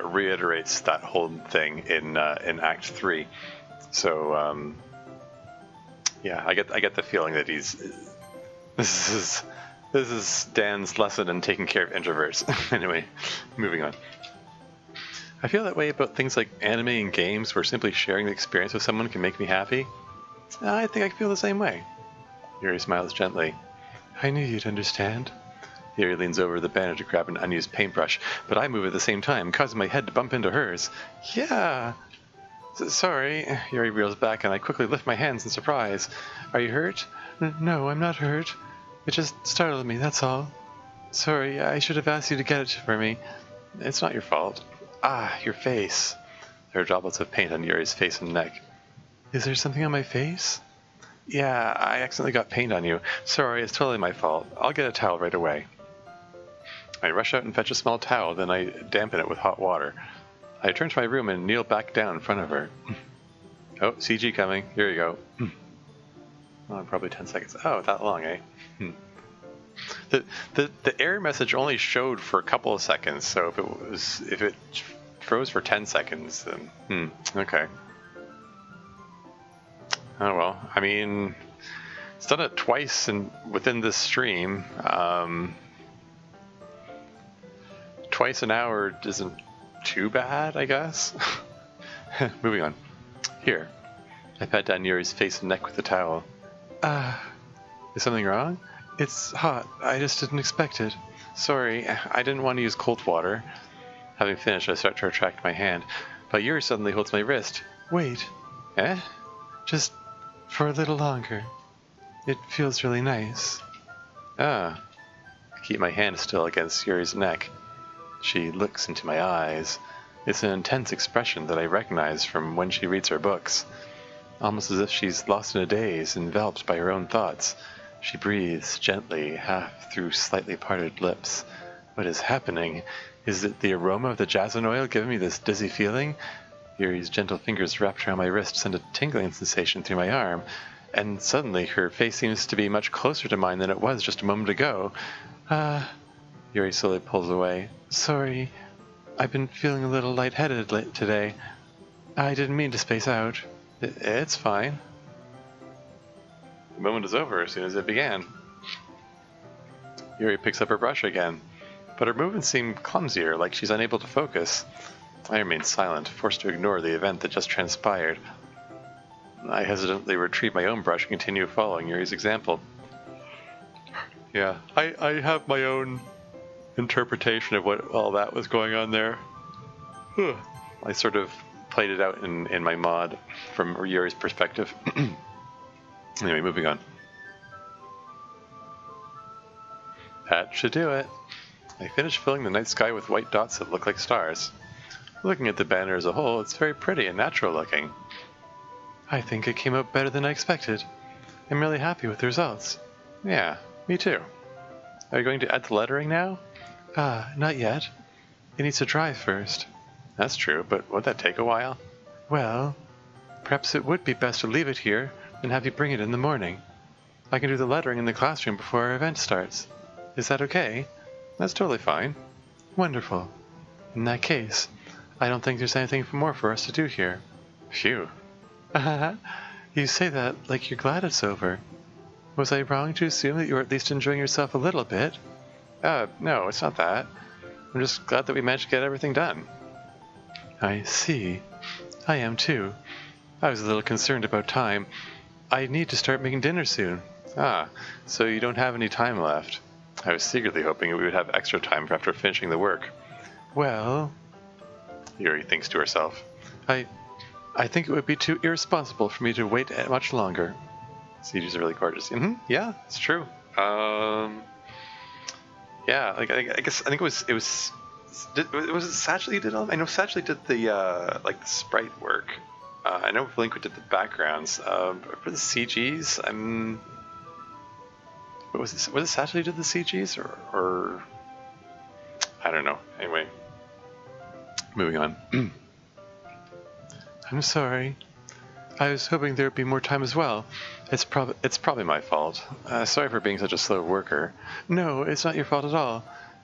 reiterates that whole thing in Act 3. So, yeah, I get the feeling that this is Dan's lesson in taking care of introverts. Anyway, moving on. I feel that way about things like anime and games, where simply sharing the experience with someone can make me happy. I think I feel the same way. Yuri smiles gently. I knew you'd understand. Yuri leans over the banner to grab an unused paintbrush, but I move at the same time, causing my head to bump into hers. Yeah. Sorry. Yuri reels back, and I quickly lift my hands in surprise. Are you hurt? No, I'm not hurt. It just startled me, that's all. Sorry, I should have asked you to get it for me. It's not your fault. Ah, your face. There are droplets of paint on Yuri's face and neck. Is there something on my face? Yeah, I accidentally got paint on you. Sorry, it's totally my fault. I'll get a towel right away. I rush out and fetch a small towel, then I dampen it with hot water. I turn to my room and kneel back down in front of her. Oh, CG coming. Here you go. Oh, probably 10 seconds. Oh, that long, eh? The error message only showed for a couple of seconds, so if it froze for 10 seconds, then okay. Oh well, I mean, it's done it twice within this stream. Twice an hour isn't too bad, I guess. Moving on. Here, I pat down Yuri's face and neck with the towel. Is something wrong? It's hot. I just didn't expect it. Sorry, I didn't want to use cold water. Having finished, I start to retract my hand, but Yuri suddenly holds my wrist. Wait. Eh? Just for a little longer. It feels really nice. I keep my hand still against Yuri's neck. She looks into my eyes. It's an intense expression that I recognize from when she reads her books. Almost as if she's lost in a daze, enveloped by her own thoughts. She breathes gently, half through slightly parted lips. What is happening? Is it the aroma of the jasmine oil giving me this dizzy feeling? Yuri's gentle fingers wrapped around my wrist send a tingling sensation through my arm, and suddenly her face seems to be much closer to mine than it was just a moment ago. Yuri slowly pulls away. Sorry, I've been feeling a little lightheaded today. I didn't mean to space out. It's fine. The moment is over as soon as it began. Yuri picks up her brush again, but her movements seem clumsier, like she's unable to focus. I remain silent, forced to ignore the event that just transpired. I hesitantly retrieve my own brush and continue following Yuri's example. Yeah, I have my own interpretation of what all that was going on there. I sort of played it out in my mod from Yuri's perspective. Anyway, moving on. That should do it. I finished filling the night sky with white dots that look like stars. Looking at the banner as a whole, it's very pretty and natural looking. I think it came out better than I expected. I'm really happy with the results. Yeah, me too. Are you going to add the lettering now? Not yet. It needs to dry first. That's true, but won't that take a while? Well, perhaps it would be best to leave it here and have you bring it in the morning. I can do the lettering in the classroom before our event starts. Is that okay? That's totally fine. Wonderful. In that case, I don't think there's anything more for us to do here. Phew. You say that like you're glad it's over. Was I wrong to assume that you were at least enjoying yourself a little bit? No, it's not that. I'm just glad that we managed to get everything done. I see. I am too. I was a little concerned about time. I need to start making dinner soon. So you don't have any time left. I was secretly hoping we would have extra time for after finishing the work. Well, Yuri thinks to herself, I think it would be too irresponsible for me to wait much longer. CG's really gorgeous. Yeah, it's true. Yeah, like I think it was was it Satchel did all? I know Satchel did the like the sprite work. I know Blink did the backgrounds. But for the CGs, was it Satchel did the CGs or I don't know. Anyway, moving on. I'm sorry. I was hoping there would be more time as well. It's probably my fault. Sorry for being such a slow worker. No, it's not your fault at all.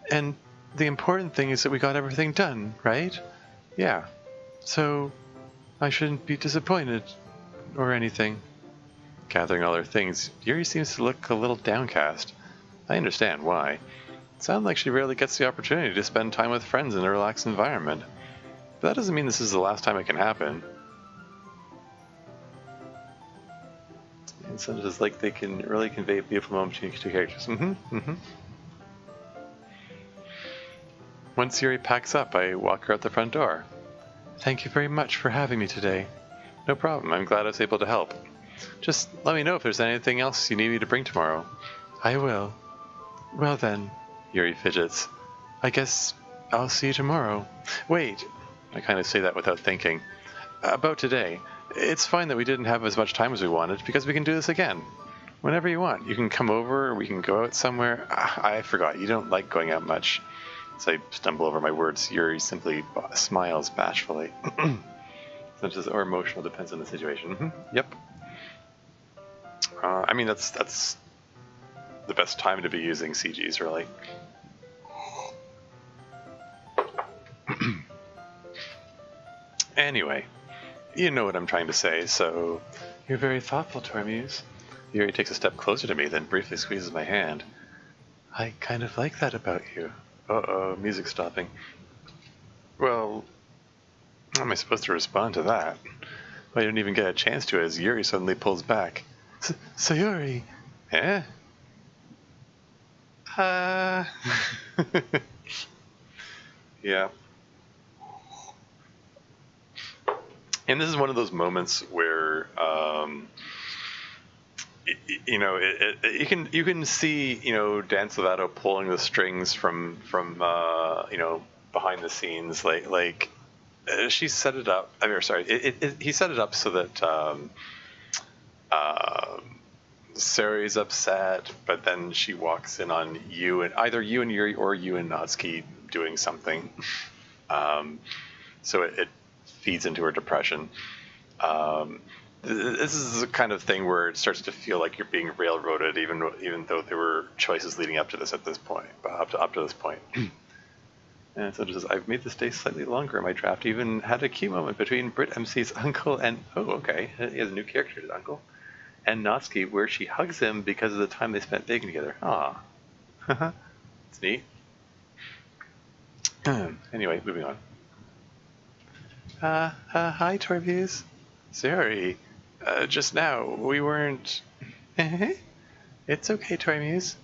And the important thing is that we got everything done, right? Yeah. So I shouldn't be disappointed or anything. Gathering all her things, Yuri seems to look a little downcast. I understand why. It sounds like she rarely gets the opportunity to spend time with friends in a relaxed environment. But that doesn't mean this is the last time it can happen. And sentences like they can really convey a beautiful moment to characters. Once Yuri packs up, I walk her out the front door. Thank you very much for having me today. No problem, I'm glad I was able to help. Just let me know if there's anything else you need me to bring tomorrow. I will. Well then, Yuri fidgets. I guess I'll see you tomorrow. Wait, I kind of say that without thinking. About today. It's fine that we didn't have as much time as we wanted, because we can do this again. Whenever you want. You can come over, or we can go out somewhere. I forgot, you don't like going out much. As I stumble over my words, Yuri simply smiles bashfully. Such as or emotional, depends on the situation. Yep. I mean, that's the best time to be using CGs, really. Anyway. You know what I'm trying to say, so... You're very thoughtful, Tormuse. Yuri takes a step closer to me, then briefly squeezes my hand. I kind of like that about you. Uh-oh, music stopping. Well, how am I supposed to respond to that? I didn't even get a chance to as Yuri suddenly pulls back. So Yuri... Eh? Yeah. And this is one of those moments where, you can see, Dan Salvato pulling the strings from behind the scenes, like she set it up. He set it up so that Sari's upset, but then she walks in on either you and Yuri or you and Natsuki doing something. So it feeds into her depression. This is the kind of thing where it starts to feel like you're being railroaded, even though there were choices leading up to this at this point, up to this point. And so it says, I've made this day slightly longer in my draft. Even had a key moment between Brit MC's uncle and he has a new character, his uncle, and Natsuki, where she hugs him because of the time they spent baking together. Aw, it's neat. Anyway, moving on. Hi, Torvuse. Sorry. Just now, we weren't... It's okay, Tormuse.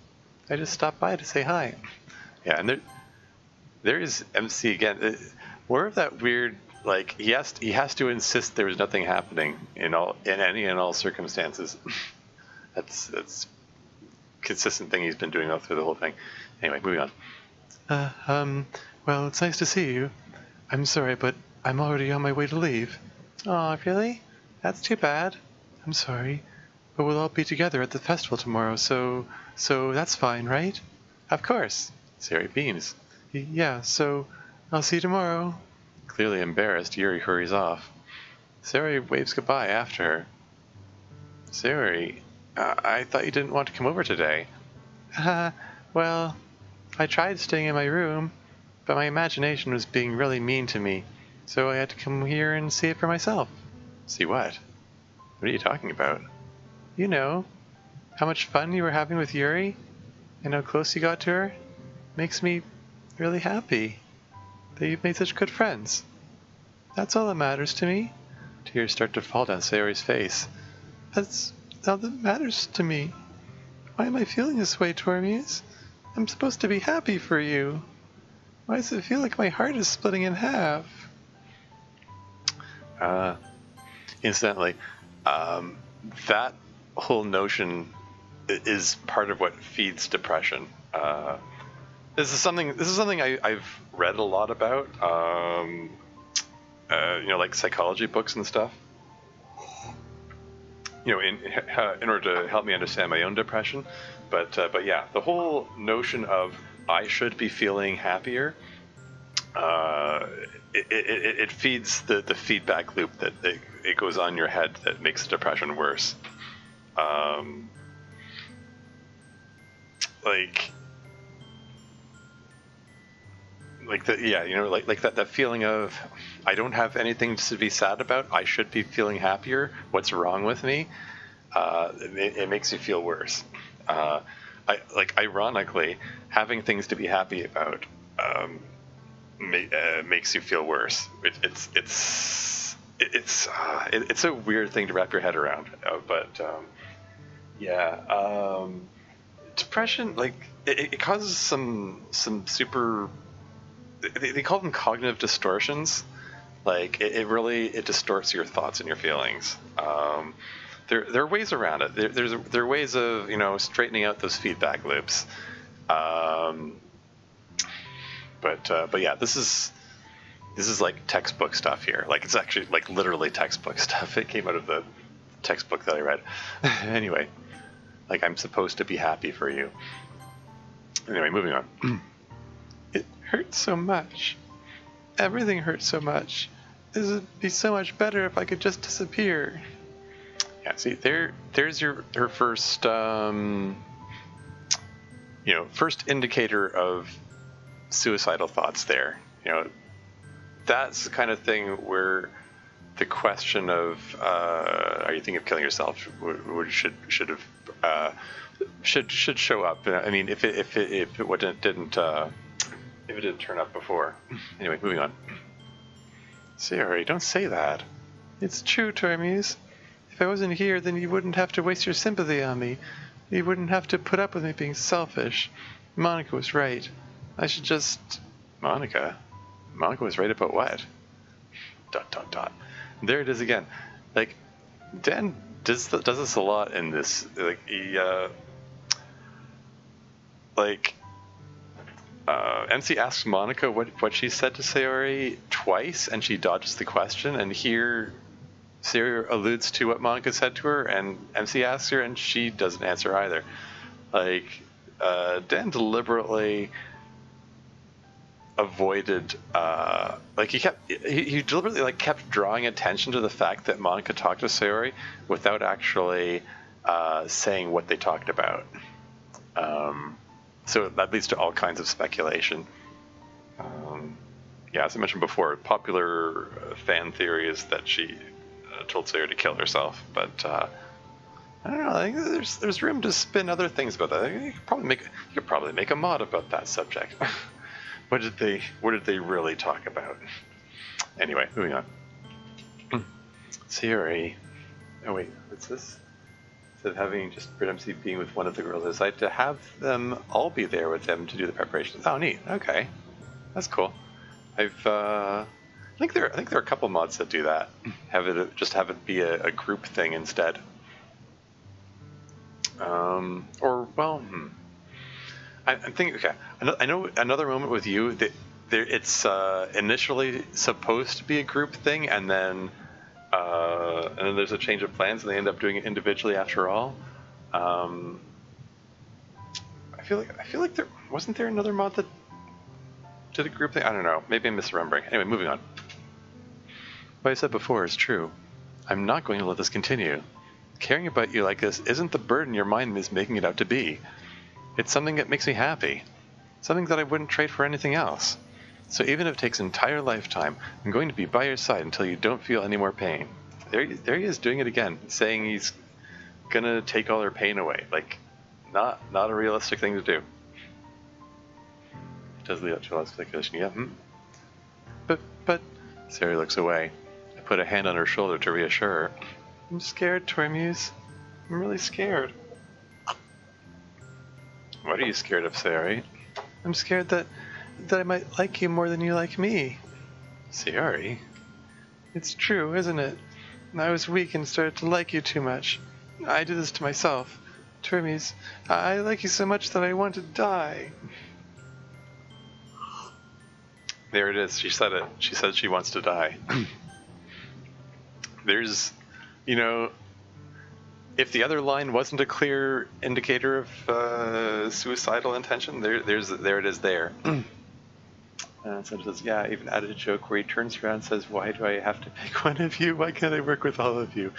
I just stopped by to say hi. Yeah, and there is MC again. More of that weird, like, he has to insist there was nothing happening in any and all circumstances. That's consistent thing he's been doing all through the whole thing. Anyway, moving on. Well, it's nice to see you. I'm sorry, but I'm already on my way to leave. Aw, really? That's too bad. I'm sorry. But we'll all be together at the festival tomorrow, so that's fine, right? Of course. Sari beams. Yeah, so I'll see you tomorrow. Clearly embarrassed, Yuri hurries off. Sari waves goodbye after her. Sari, I thought you didn't want to come over today. Well, I tried staying in my room, but my imagination was being really mean to me, so I had to come here and see it for myself. See what? What are you talking about? You know, how much fun you were having with Yuri, and how close you got to her, makes me really happy that you've made such good friends. That's all that matters to me. Tears start to fall down Sayori's face. That's all that matters to me. Why am I feeling this way, Tormuse? I'm supposed to be happy for you. Why does it feel like my heart is splitting in half? Incidentally, that whole notion is part of what feeds depression. This is something I've read a lot about. Like psychology books and stuff. In order to help me understand my own depression. But yeah, the whole notion of I should be feeling happier. It feeds the feedback loop that it goes on in your head that makes the depression worse. That feeling of I don't have anything to be sad about. I should be feeling happier. What's wrong with me? It makes you feel worse. Ironically, having things to be happy about makes you feel worse. It's a weird thing to wrap your head around. Depression, it causes some super. They call them cognitive distortions. It distorts your thoughts and your feelings. There are ways around it. There are ways of straightening out those feedback loops. But yeah, this is like textbook stuff here. It's actually literally textbook stuff. It came out of the textbook that I read. Anyway, I'm supposed to be happy for you. Anyway, moving on. It hurts so much. Everything hurts so much. This would be so much better if I could just disappear. Yeah, see, there's her first, first indicator of suicidal thoughts there. That's the kind of thing where the question of, are you thinking of killing yourself, should show up. I mean, if it didn't turn up before. Anyway, moving on. Sayori, don't say that. It's true, Tormes. If I wasn't here, then you wouldn't have to waste your sympathy on me. You wouldn't have to put up with me being selfish. Monica was right. I should just... Monica? Monica was right about what? ... There it is again. Dan does this a lot in this. MC asks Monica what she said to Sayori twice, and she dodges the question, and here Sayori alludes to what Monica said to her, and MC asks her, and she doesn't answer either. Dan deliberately avoided, he deliberately kept drawing attention to the fact that Monica talked to Sayori without actually saying what they talked about. So that leads to all kinds of speculation. As I mentioned before, popular fan theory is that she told Sayori to kill herself, but I don't know. I think there's room to spin other things about that. You could probably make a mod about that subject. What did they really talk about? Anyway, moving on. Sayori. Oh wait, what's this? Instead of having just Brit MC being with one of the girls, I decided to have them all be there with them to do the preparations. Oh, neat. Okay, that's cool. I think there are a couple mods that do that. Have it be a group thing instead. I'm thinking. Okay, I know another moment with you that it's initially supposed to be a group thing, and then there's a change of plans, and they end up doing it individually after all. I feel like there wasn't there another mod that did a group thing. I don't know. Maybe I'm misremembering. Anyway, moving on. What I said before is true. I'm not going to let this continue. Caring about you like this isn't the burden your mind is making it out to be. It's something that makes me happy. Something that I wouldn't trade for anything else. So even if it takes an entire lifetime, I'm going to be by your side until you don't feel any more pain. There he is doing it again, saying he's gonna take all her pain away. Not a realistic thing to do. It does lead up to a lot of speculation. Yeah. But Sayori looks away. I put a hand on her shoulder to reassure her. I'm scared, Tormuse. I'm really scared. What are you scared of, Sayori? I'm scared that I might like you more than you like me. Sayori? It's true, isn't it? I was weak and started to like you too much. I did this to myself. Termes, I like you so much that I want to die. There it is. She said it. She said she wants to die. There's, you know, if the other line wasn't a clear indicator of suicidal intention, there it is there. So it says, yeah, I even added a joke where he turns around and says, why do I have to pick one of you? Why can't I work with all of you?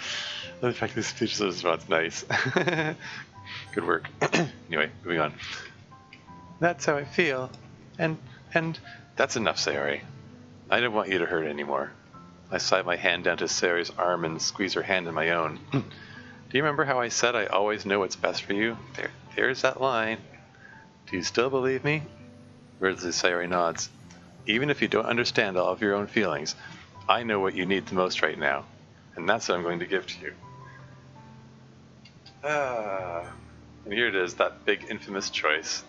The fact this speechless response, nice. Good work. Anyway, moving on. That's how I feel. And that's enough, Sayori. I don't want you to hurt anymore. I slide my hand down to Sayori's arm and squeeze her hand in my own. Do you remember how I said I always know what's best for you? There's that line. Do you still believe me? Weirdly, Sayori nods. Even if you don't understand all of your own feelings, I know what you need the most right now, and that's what I'm going to give to you. And here it is, that big infamous choice.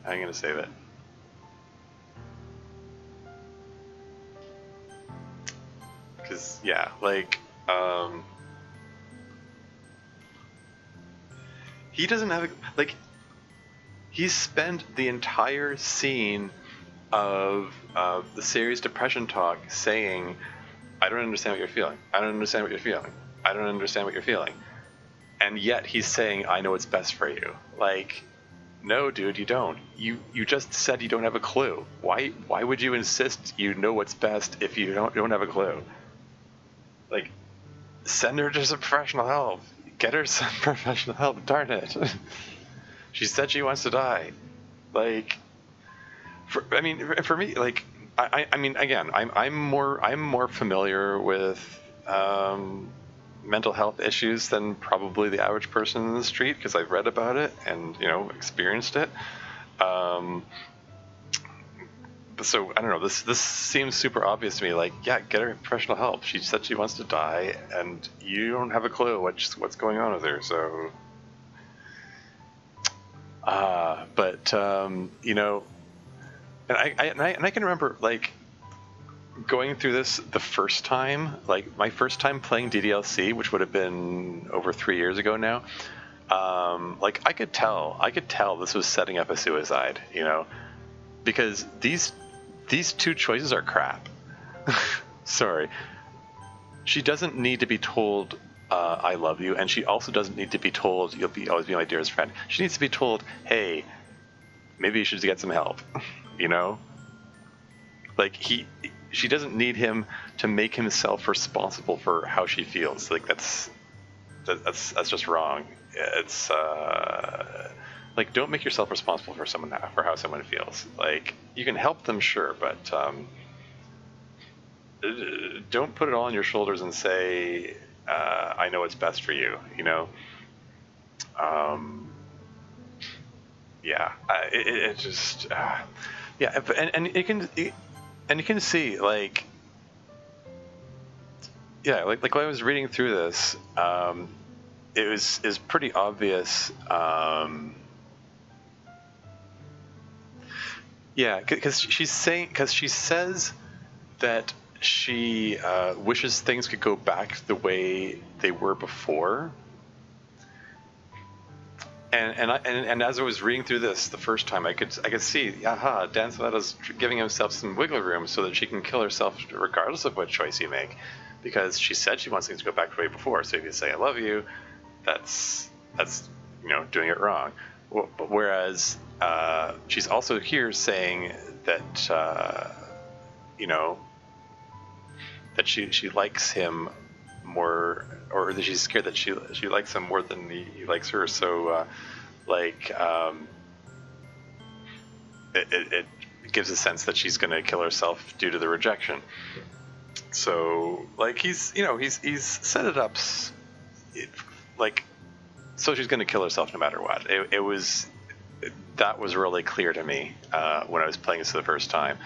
I'm going to save it. Because, yeah, like, he doesn't have, like, he's spent the entire scene of the series Depression Talk saying, I don't understand what you're feeling. I don't understand what you're feeling. I don't understand what you're feeling. And yet he's saying, I know what's best for you. Like, no, dude, you don't. You just said you don't have a clue. Why would you insist you know what's best if you don't have a clue? Like, send her to some professional help. Get her some professional help. Darn it. She said she wants to die. Like, for me, like, I mean, again, I'm more familiar with mental health issues than probably the average person in the street because I've read about it and, you know, experienced it. So I don't know. This seems super obvious to me. Like, yeah, get her professional help. She said she wants to die, and you don't have a clue what's going on with her. So, but you know, and I can remember like going through this the first time, like my first time playing DDLC, which would have been over 3 years ago now. Like I could tell this was setting up a suicide, you know, because these two choices are crap. Sorry. She doesn't need to be told, I love you, and she also doesn't need to be told, you'll always be my dearest friend. She needs to be told, hey, maybe you should get some help, you know? Like, she doesn't need him to make himself responsible for how she feels. Like, that's just wrong. It's, like, don't make yourself responsible for how someone feels. Like, you can help them, sure, but don't put it all on your shoulders and say, I know what's best for you, you know? Yeah, it just, yeah, and you can see, like, yeah, like when I was reading through this, it was pretty obvious. Yeah, because she says that she wishes things could go back the way they were before. And as I was reading through this the first time, I could see, aha, Dan Salvato's giving himself some wiggle room so that she can kill herself regardless of what choice you make, because she said she wants things to go back the way before. So if you say I love you, that's you know, doing it wrong. But whereas she's also here saying that you know, that she likes him more, or that she's scared that she likes him more than he likes her. So like it gives a sense that she's going to kill herself due to the rejection. So like he's set it up like, so she's going to kill herself no matter what. That was really clear to me when I was playing this for the first time.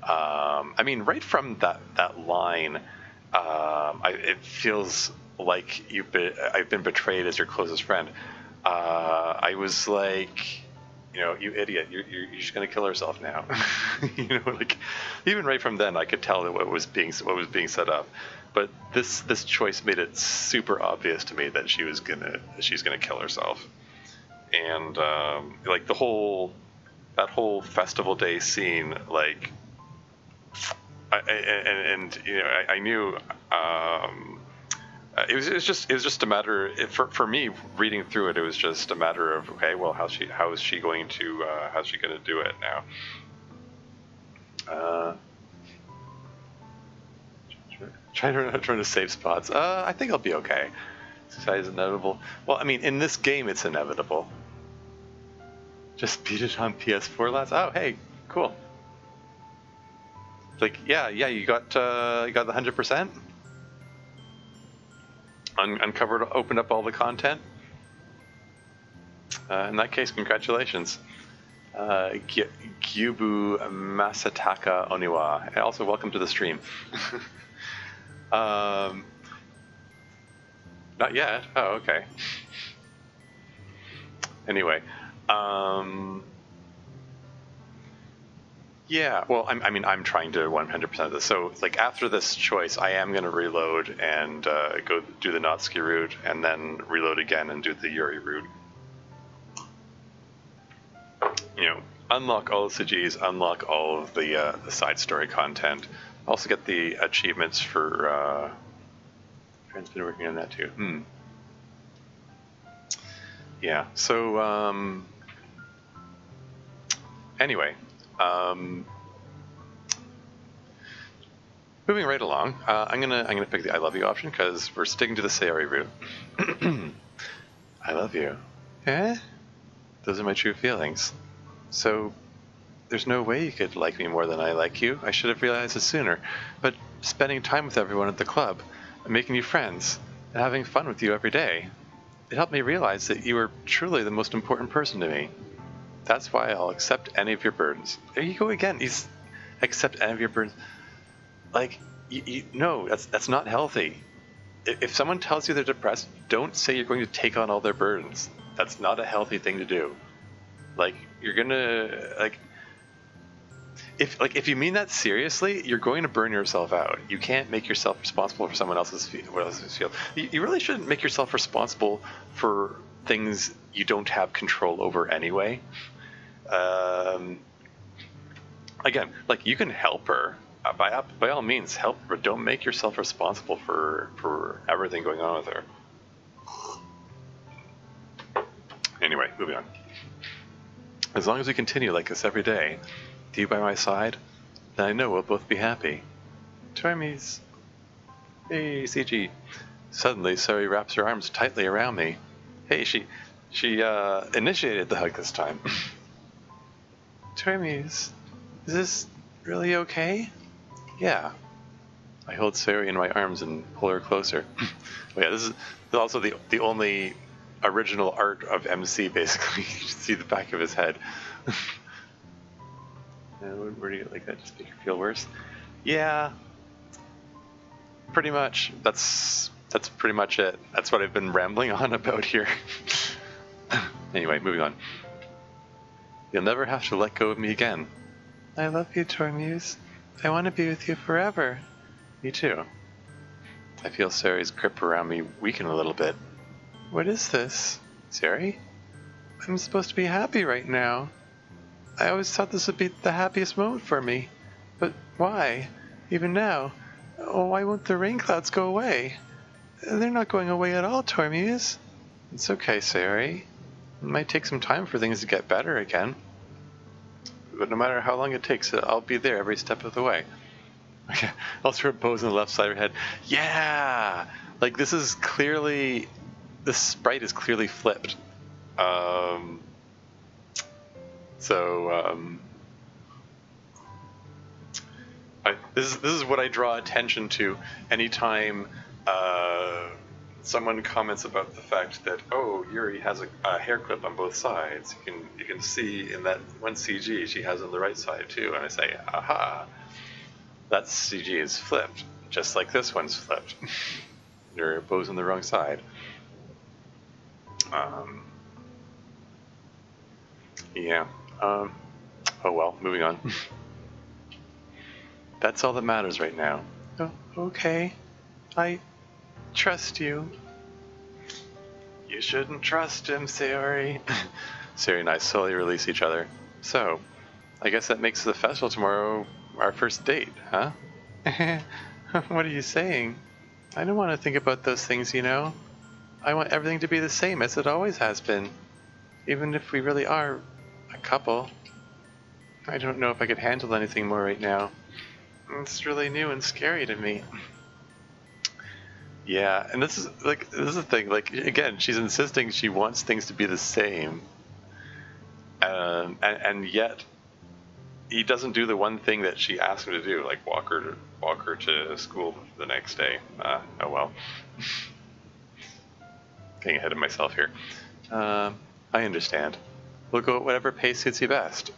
I mean, right from that line, it feels like I've been betrayed as your closest friend. I was like, you idiot, you're just gonna kill herself now. Like even right from then, I could tell that what was being set up. But this choice made it super obvious to me that she's gonna kill herself. And like that whole festival day scene, like, I knew. It was just a matter for me reading through it. It was just a matter of, okay, well, how is she going to do it now? Trying to save spots. I think I'll be okay. Suicide is inevitable. Well, I mean, in this game, it's inevitable. Just beat it on PS4 last. Oh, hey, cool. Like, yeah, you got the 100%. Uncovered, opened up all the content. In that case, congratulations. Gyubu Masataka Oniwa. And also, welcome to the stream. Not yet. Oh, okay. Anyway. Yeah, well, I'm trying to 100% of this. So, like, after this choice, I am going to reload and go do the Natsuki route, and then reload again and do the Yuri route. Unlock all the CGs, unlock all of the side story content. Also get the achievements for... Friend's been working on that too. Yeah, so... Anyway... moving right along, I'm gonna pick the I love you option because we're sticking to the Sayori route. I love you. Eh? Those are my true feelings. So, there's no way you could like me more than I like you. I should have realized it sooner. But spending time with everyone at the club, and making new friends, and having fun with you every day, it helped me realize that you are truly the most important person to me. That's why I'll accept any of your burdens. There you go again. He's accept any of your burdens. Like, no, that's not healthy. If someone tells you they're depressed, don't say you're going to take on all their burdens. That's not a healthy thing to do. Like, you're gonna if you mean that seriously, you're going to burn yourself out. You can't make yourself responsible for someone else's feel. You really shouldn't make yourself responsible for things you don't have control over anyway. Again, like, you can help her. By all means, help her. But don't make yourself responsible for everything going on with her. Anyway, moving on. As long as we continue like this every day, with you by my side, then I know we'll both be happy. Tormies. Hey, CG. Suddenly, Sari wraps her arms tightly around me. Hey, she initiated the hug this time. Tormies, is this really okay? Yeah. I hold Sari in my arms and pull her closer. Oh, yeah, this is also the only original art of MC, basically. You just see the back of his head. Where do you get like that? Just make her feel worse? Yeah. Pretty much. That's pretty much it. That's what I've been rambling on about here. Anyway, moving on. You'll never have to let go of me again. I love you, Tormuse. I want to be with you forever. Me too. I feel Sari's grip around me weaken a little bit. What is this? Sari? I'm supposed to be happy right now. I always thought this would be the happiest moment for me. But why? Even now? Oh, why won't the rain clouds go away? They're not going away at all, Tormuse. It's okay, Sari. It might take some time for things to get better again. But no matter how long it takes, I'll be there every step of the way. Okay, also her pose on the left side of her head. Yeah! Like, this is clearly... This sprite is clearly flipped. This is what I draw attention to anytime someone comments about the fact that, oh, Yuri has a hair clip on both sides. You can see in that one CG she has on the right side too, and I say, aha, that CG is flipped, just like this one's flipped. You're both on the wrong side. Yeah. Oh well, moving on. That's all that matters right now. Oh, okay. I trust you. You shouldn't trust him, Sayori. Sayori and I slowly release each other. So, I guess that makes the festival tomorrow our first date, huh? What are you saying? I don't want to think about those things, you know? I want everything to be the same as it always has been. Even if we really are a couple. I don't know if I could handle anything more right now. It's really new and scary to me. Yeah, and this is the thing. Like again, she's insisting she wants things to be the same, and yet he doesn't do the one thing that she asked him to do, like walk her to school the next day. Oh well. Getting ahead of myself here. I understand. We'll go at whatever pace suits you best.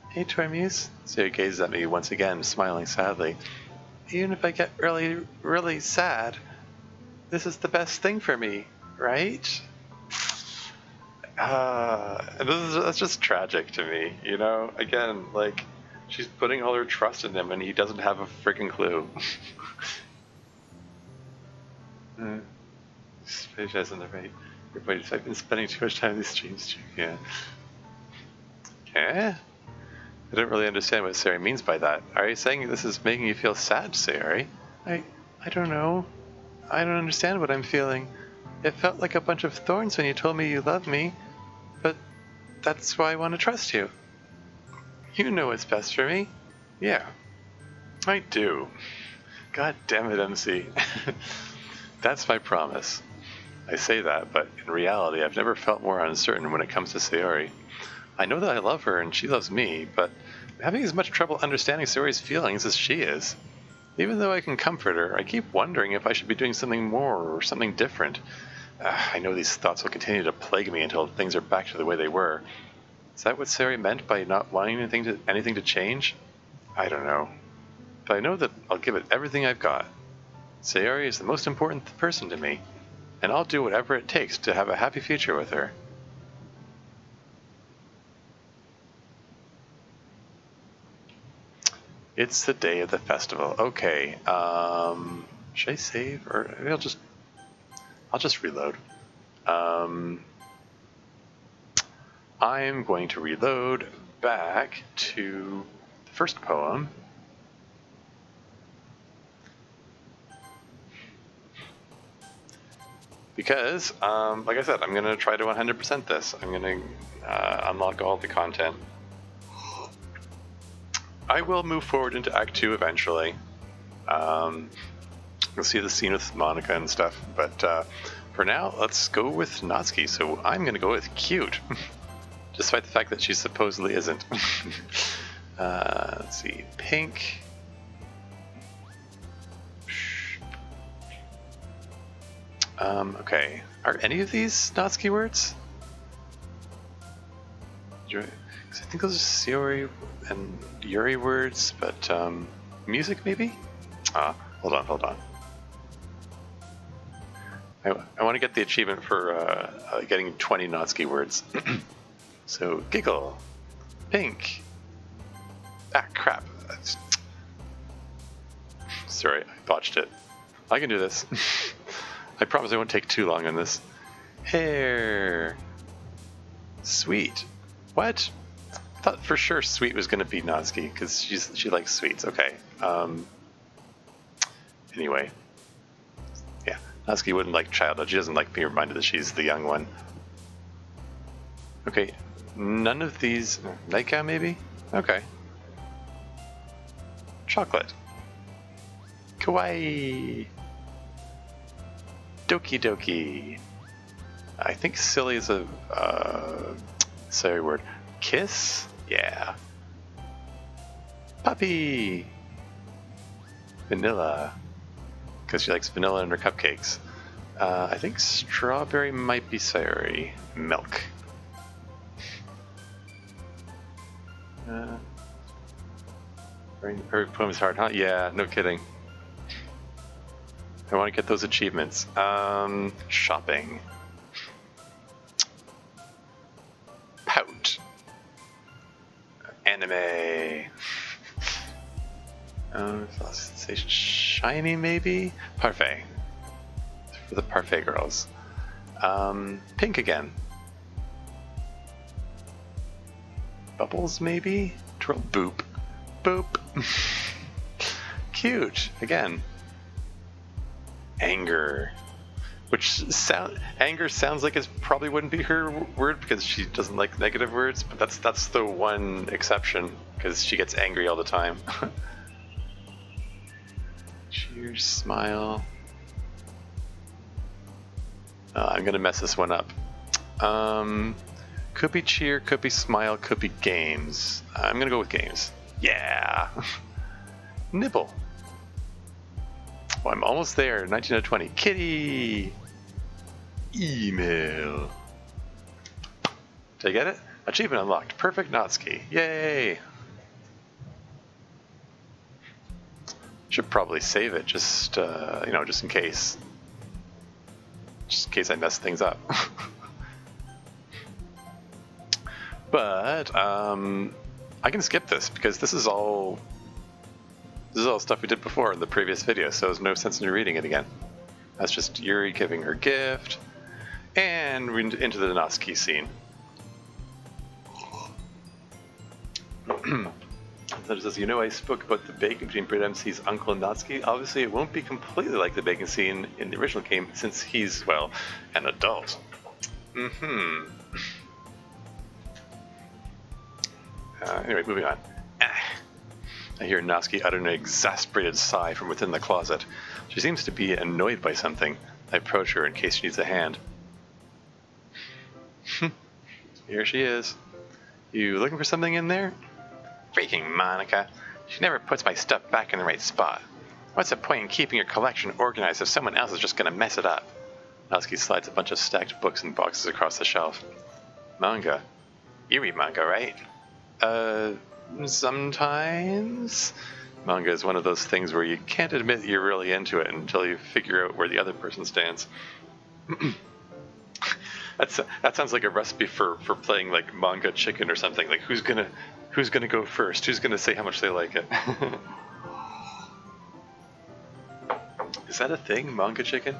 Hey, Tormuse. Sayori gazes at me once again, smiling sadly. Even if I get really, really sad, this is the best thing for me, right? And that's just tragic to me, you know? Again, like, she's putting all her trust in him and he doesn't have a freaking clue. Space on the right. I've been spending too much time in these streams too. Yeah. Eh? I don't really understand what Sayori means by that. Are you saying this is making you feel sad, Sayori? I don't know. I don't understand what I'm feeling. It felt like a bunch of thorns when you told me you love me, but that's why I want to trust you. You know what's best for me. Yeah, I do. God damn it, MC. That's my promise. I say that, but in reality, I've never felt more uncertain when it comes to Sayori. I know that I love her and she loves me, but I'm having as much trouble understanding Sayori's feelings as she is. Even though I can comfort her, I keep wondering if I should be doing something more or something different. I know these thoughts will continue to plague me until things are back to the way they were. Is that what Sayori meant by not wanting anything to change? I don't know. But I know that I'll give it everything I've got. Sayori is the most important person to me, and I'll do whatever it takes to have a happy future with her. It's the day of the festival. Okay. Should I save or maybe I'll just reload. I'm going to reload back to the first poem. Because, like I said, I'm going to try to 100% this. I'm going to unlock all the content. I will move forward into Act 2 eventually. You'll see the scene with Monica and stuff, but for now, let's go with Natsuki. So I'm going to go with cute, despite the fact that she supposedly isn't. Let's see, pink. Okay, are any of these Natsuki words? Because I think those are Sayori and Yuri words, but music maybe? Hold on. I want to get the achievement for getting 20 Natsuki words. So, giggle, pink. Ah, crap. Sorry, I botched it. I can do this. I promise I won't take too long on this. Hair. Sweet. What? I thought for sure sweet was going to be Natsuki because she likes sweets. Okay. Anyway. Yeah. Natsuki wouldn't like childhood. She doesn't like being reminded that she's the young one. Okay. None of these. Nightgown maybe? Okay. Chocolate. Kawaii. Doki Doki. I think silly is a sorry word. Kiss? Yeah. Puppy. Vanilla. Because she likes vanilla in her cupcakes. I think strawberry might be Sayori. Milk. Writing the perfect poem is hard, huh? Yeah, no kidding. I want to get those achievements. Shopping. Pout. Anime. Let's say shiny, maybe? Parfait. For the Parfait girls. Pink again. Bubbles, maybe? Twirl, boop. Boop. Cute. Again. Anger. Anger sounds like it probably wouldn't be her word because she doesn't like negative words, but that's the one exception because she gets angry all the time. Cheers, smile. I'm gonna mess this one up. Could be cheer, could be smile, could be games. I'm gonna go with games. Yeah. Nibble. Oh, I'm almost there. 19 out of 20. Kitty. Email. Did I get it? Achievement unlocked. Perfect Natsuki. Yay. Should probably save it just, just in case. Just in case I mess things up. But, I can skip this because this is all stuff we did before in the previous video, so there's no sense in reading it again. That's just Yuri giving her gift, and we're into the Natsuki scene. So it says, I spoke about the bacon between Brit MC's uncle and Natsuki. Obviously, it won't be completely like the bacon scene in the original game, since he's, well, an adult. Anyway, moving on. I hear Natsuki utter an exasperated sigh from within the closet. She seems to be annoyed by something. I approach her in case she needs a hand. Here she is. You looking for something in there? Freaking Monica. She never puts my stuff back in the right spot. What's the point in keeping your collection organized if someone else is just going to mess it up? Natsuki slides a bunch of stacked books and boxes across the shelf. Manga. You read manga, right? Sometimes. Manga is one of those things where you can't admit you're really into it until you figure out where the other person stands. That sounds like a recipe for playing like manga chicken or something. Like who's gonna go first? Who's gonna say how much they like it? Is that a thing, manga chicken?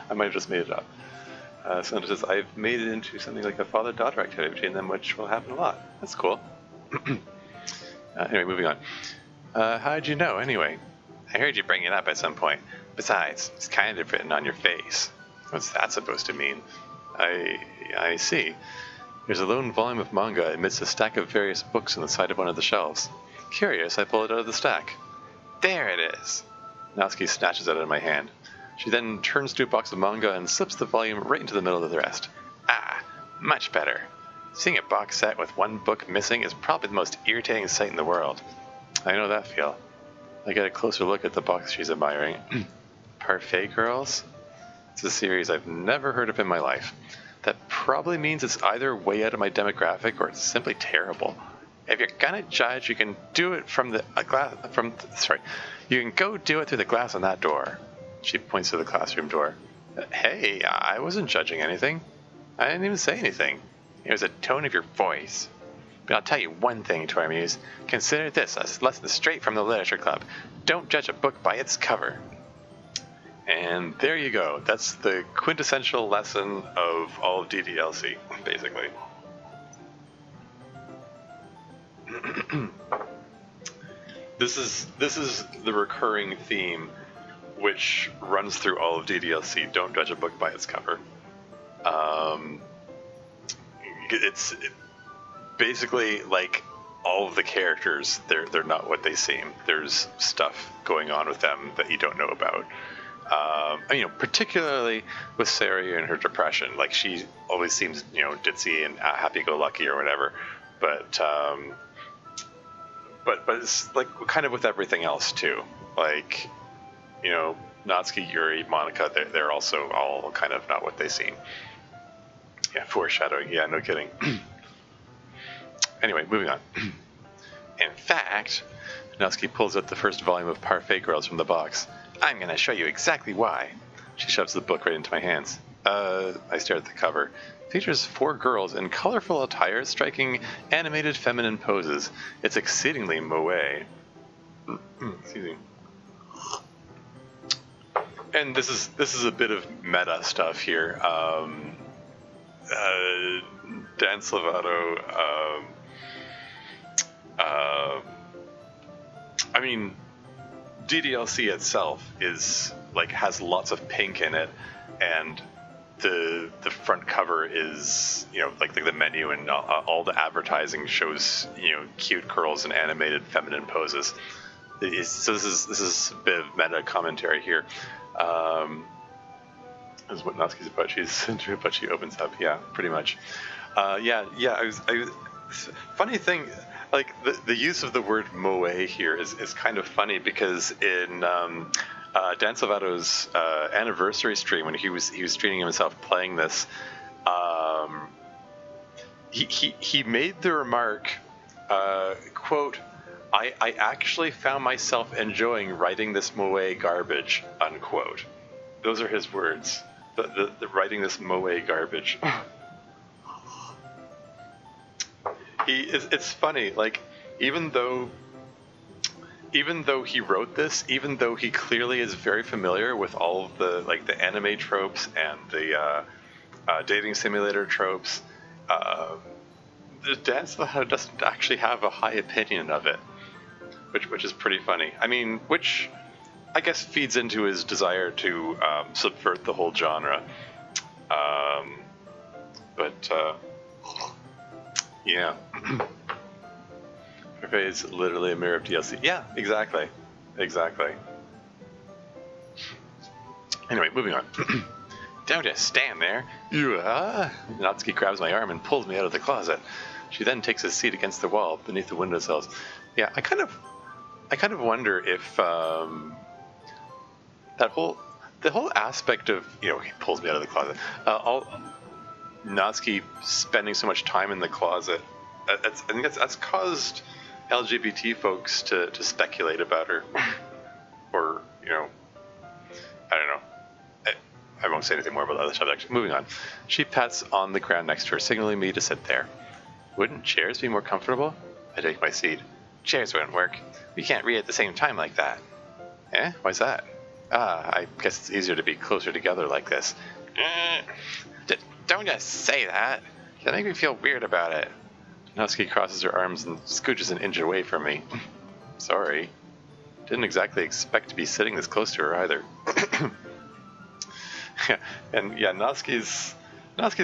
I might have just made it up. So it says, I've made it into something like a father-daughter activity between them, which will happen a lot. That's cool. Anyway, moving on. How'd you know, anyway? I heard you bring it up at some point. Besides, it's kind of written on your face. What's that supposed to mean? I see. There's a lone volume of manga amidst a stack of various books on the side of one of the shelves. Curious, I pull it out of the stack. There it is! Natsuki snatches it out of my hand. She then turns to a box of manga and slips the volume right into the middle of the rest. Ah, much better. Seeing a box set with one book missing is probably the most irritating sight in the world. I know that feel. I get a closer look at the box she's admiring. Parfait Girls? It's a series I've never heard of in my life. That probably means it's either way out of my demographic or it's simply terrible. If you're gonna judge, you can do it from the glass. You can go do it through the glass on that door. She points to the classroom door. Hey, I wasn't judging anything. I didn't even say anything. It was a tone of your voice. But I'll tell you one thing, Toy Muse. Consider this a lesson straight from the Literature Club. Don't judge a book by its cover. And there you go. That's the quintessential lesson of all of DDLC, basically. This is the recurring theme which runs through all of DDLC. Don't judge a book by its cover. It's basically like all of the characters, they're not what they seem. There's stuff going on with them that you don't know about. Particularly with Sari and her depression. Like she always seems, ditzy and happy-go-lucky or whatever. But it's like kind of with everything else too. Like, Natsuki, Yuri, Monica, they're also all kind of not what they seem. Yeah, foreshadowing. Yeah, no kidding. Anyway, moving on. In fact, Natsuki pulls out the first volume of Parfait Girls from the box. I'm going to show you exactly why. She shoves the book right into my hands. I stared at the cover. Features 4 girls in colorful attire striking animated feminine poses. It's exceedingly moe. Excuse me. And this is a bit of meta stuff here. Dan Salvato. I mean, DDLC itself is like has lots of pink in it, and the front cover is, you know, like the menu, and all the advertising shows, you know, cute girls in animated feminine poses. So this is a bit of meta commentary here. This is what Natsuki's about. But she opens up. Yeah, pretty much. Funny thing, like the use of the word moe here is kind of funny, because in Dan Salvato's anniversary stream, when he was streaming himself playing this, he made the remark, quote, I actually found myself enjoying writing this moe garbage, unquote. Those are his words. The writing this moe garbage. It's funny, like, even though he wrote this, even though he clearly is very familiar with all of the, like, the anime tropes and the dating simulator tropes, the Dan Salvato doesn't actually have a high opinion of it, which is pretty funny. I mean, which I guess feeds into his desire to subvert the whole genre. Yeah. Her face is literally a mirror of DLC. Yeah, exactly. Anyway, moving on. Don't just stand there. Natsuki grabs my arm and pulls me out of the closet. She then takes a seat against the wall beneath the windowsills. Yeah, I kind of wonder if the whole aspect of, you know, he pulls me out of the closet. Natsuki spending so much time in the closet, I think that's caused LGBT folks to speculate about her, or, you know, I don't know. I won't say anything more about the other subject. Moving on. She pats on the ground next to her, signaling me to sit there. Wouldn't chairs be more comfortable? I take my seat. Chairs wouldn't work. We can't read at the same time like that. Eh? Why's that? I guess it's easier to be closer together like this. Don't just say that. You'll make me feel weird about it. Natsuki crosses her arms and scooches an inch away from me. Sorry. Didn't exactly expect to be sitting this close to her either. And yeah, Natsuki's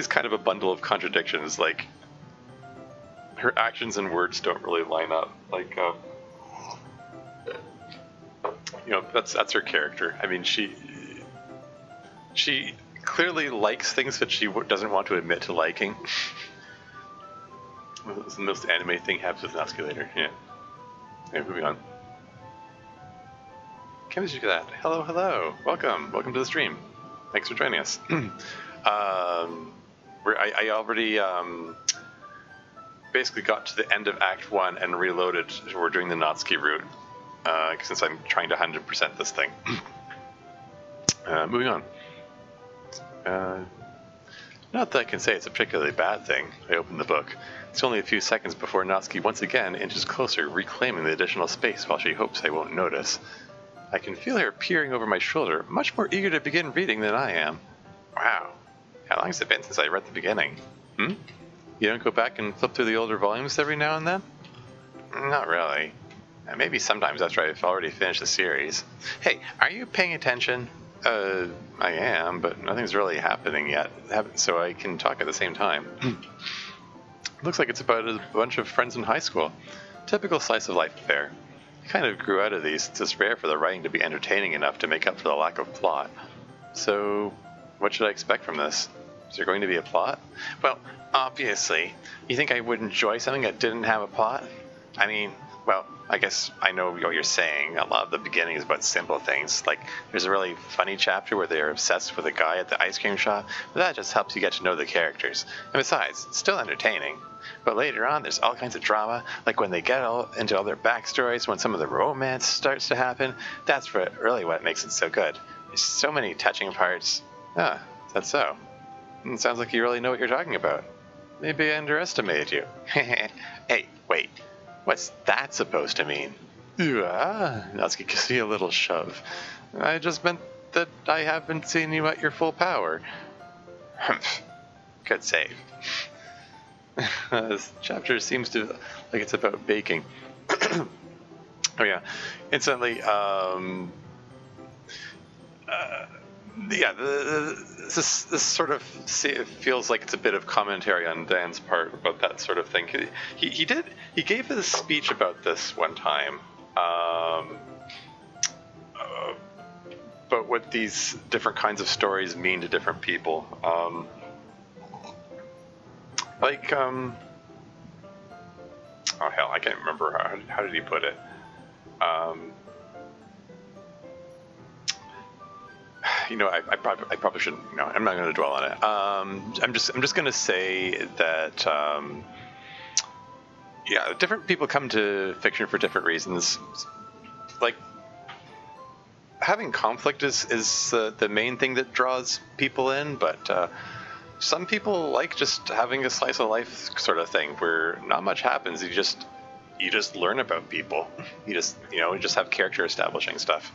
kind of a bundle of contradictions. Like, her actions and words don't really line up. Like, you know, that's her character. I mean, she clearly likes things that she doesn't want to admit to liking. The most anime thing happens with Natsuki later. Yeah. Okay, moving on. Can't you do that? Hello. Welcome to the stream. Thanks for joining us. I already basically got to the end of Act 1 and reloaded. We're doing the Natsuki route, since I'm trying to 100% this thing. Moving on. Not that I can say it's a particularly bad thing. I open the book. It's only a few seconds before Natsuki once again inches closer, reclaiming the additional space while she hopes I won't notice. I can feel her peering over my shoulder, much more eager to begin reading than I am. Wow. How long has it been since I read the beginning? You don't go back and flip through the older volumes every now and then? Not really. Maybe sometimes after I've already finished the series. Hey, are you paying attention? I am, but nothing's really happening yet, so I can talk at the same time. Looks like it's about a bunch of friends in high school. Typical slice of life affair. I kind of grew out of these. It's rare for the writing to be entertaining enough to make up for the lack of plot. So, what should I expect from this? Is there going to be a plot? Well, obviously. You think I would enjoy something that didn't have a plot? I mean, well, I guess I know what you're saying. A lot of the beginning is about simple things. Like, there's a really funny chapter where they're obsessed with a guy at the ice cream shop, but that just helps you get to know the characters. And besides, it's still entertaining. But later on, there's all kinds of drama, like when they get into all their backstories, when some of the romance starts to happen. That's really what makes it so good. There's so many touching parts. That's so. It sounds like you really know what you're talking about. Maybe I underestimated you. Hey, wait. What's that supposed to mean? Natsuki gives me a little shove. I just meant that I haven't seen you at your full power. Good save. This chapter seems to like it's about baking. Oh yeah, instantly. This sort of feels like it's a bit of commentary on Dan's part about that sort of thing. He gave a speech about this one time, about what these different kinds of stories mean to different people. Oh hell, I can't remember how did he put it. I probably shouldn't. No, I'm not going to dwell on it. I'm just going to say that different people come to fiction for different reasons. Like having conflict is the main thing that draws people in, but some people like just having a slice of life sort of thing where not much happens. You just learn about people. You just have character establishing stuff.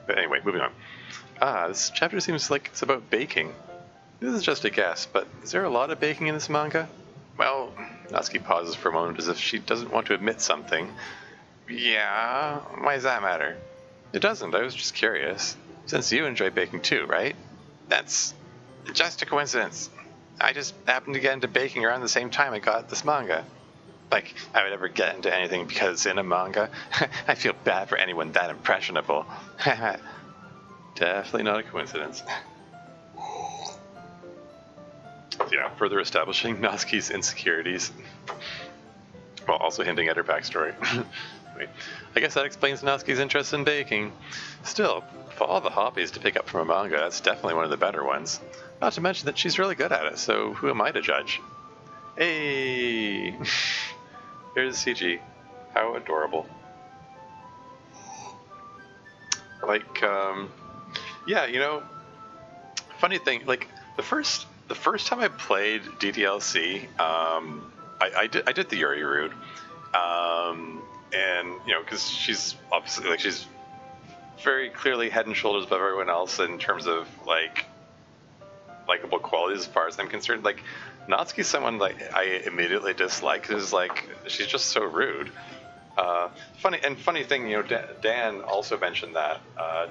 But anyway, moving on. This chapter seems like it's about baking. This is just a guess, but is there a lot of baking in this manga? Well, Natsuki pauses for a moment as if she doesn't want to admit something. Yeah, why does that matter? It doesn't, I was just curious. Since you enjoy baking too, right? That's just a coincidence. I just happened to get into baking around the same time I got this manga. Like, I would ever get into anything because it's in a manga. I feel bad for anyone that impressionable. Definitely not a coincidence. Further establishing Natsuki's insecurities, while also hinting at her backstory. Wait, I guess that explains Natsuki's interest in baking. Still, of all the hobbies to pick up from a manga, that's definitely one of the better ones. Not to mention that she's really good at it, so who am I to judge? Hey! Here's CG. How adorable. Funny thing, like, the first time I played DDLC, I did the Yuri route, and, because she's obviously, she's very clearly head and shoulders above everyone else in terms of, likable qualities as far as I'm concerned. Like, Natsuki's someone I immediately dislike because she's just so rude. Funny thing, Dan also mentioned that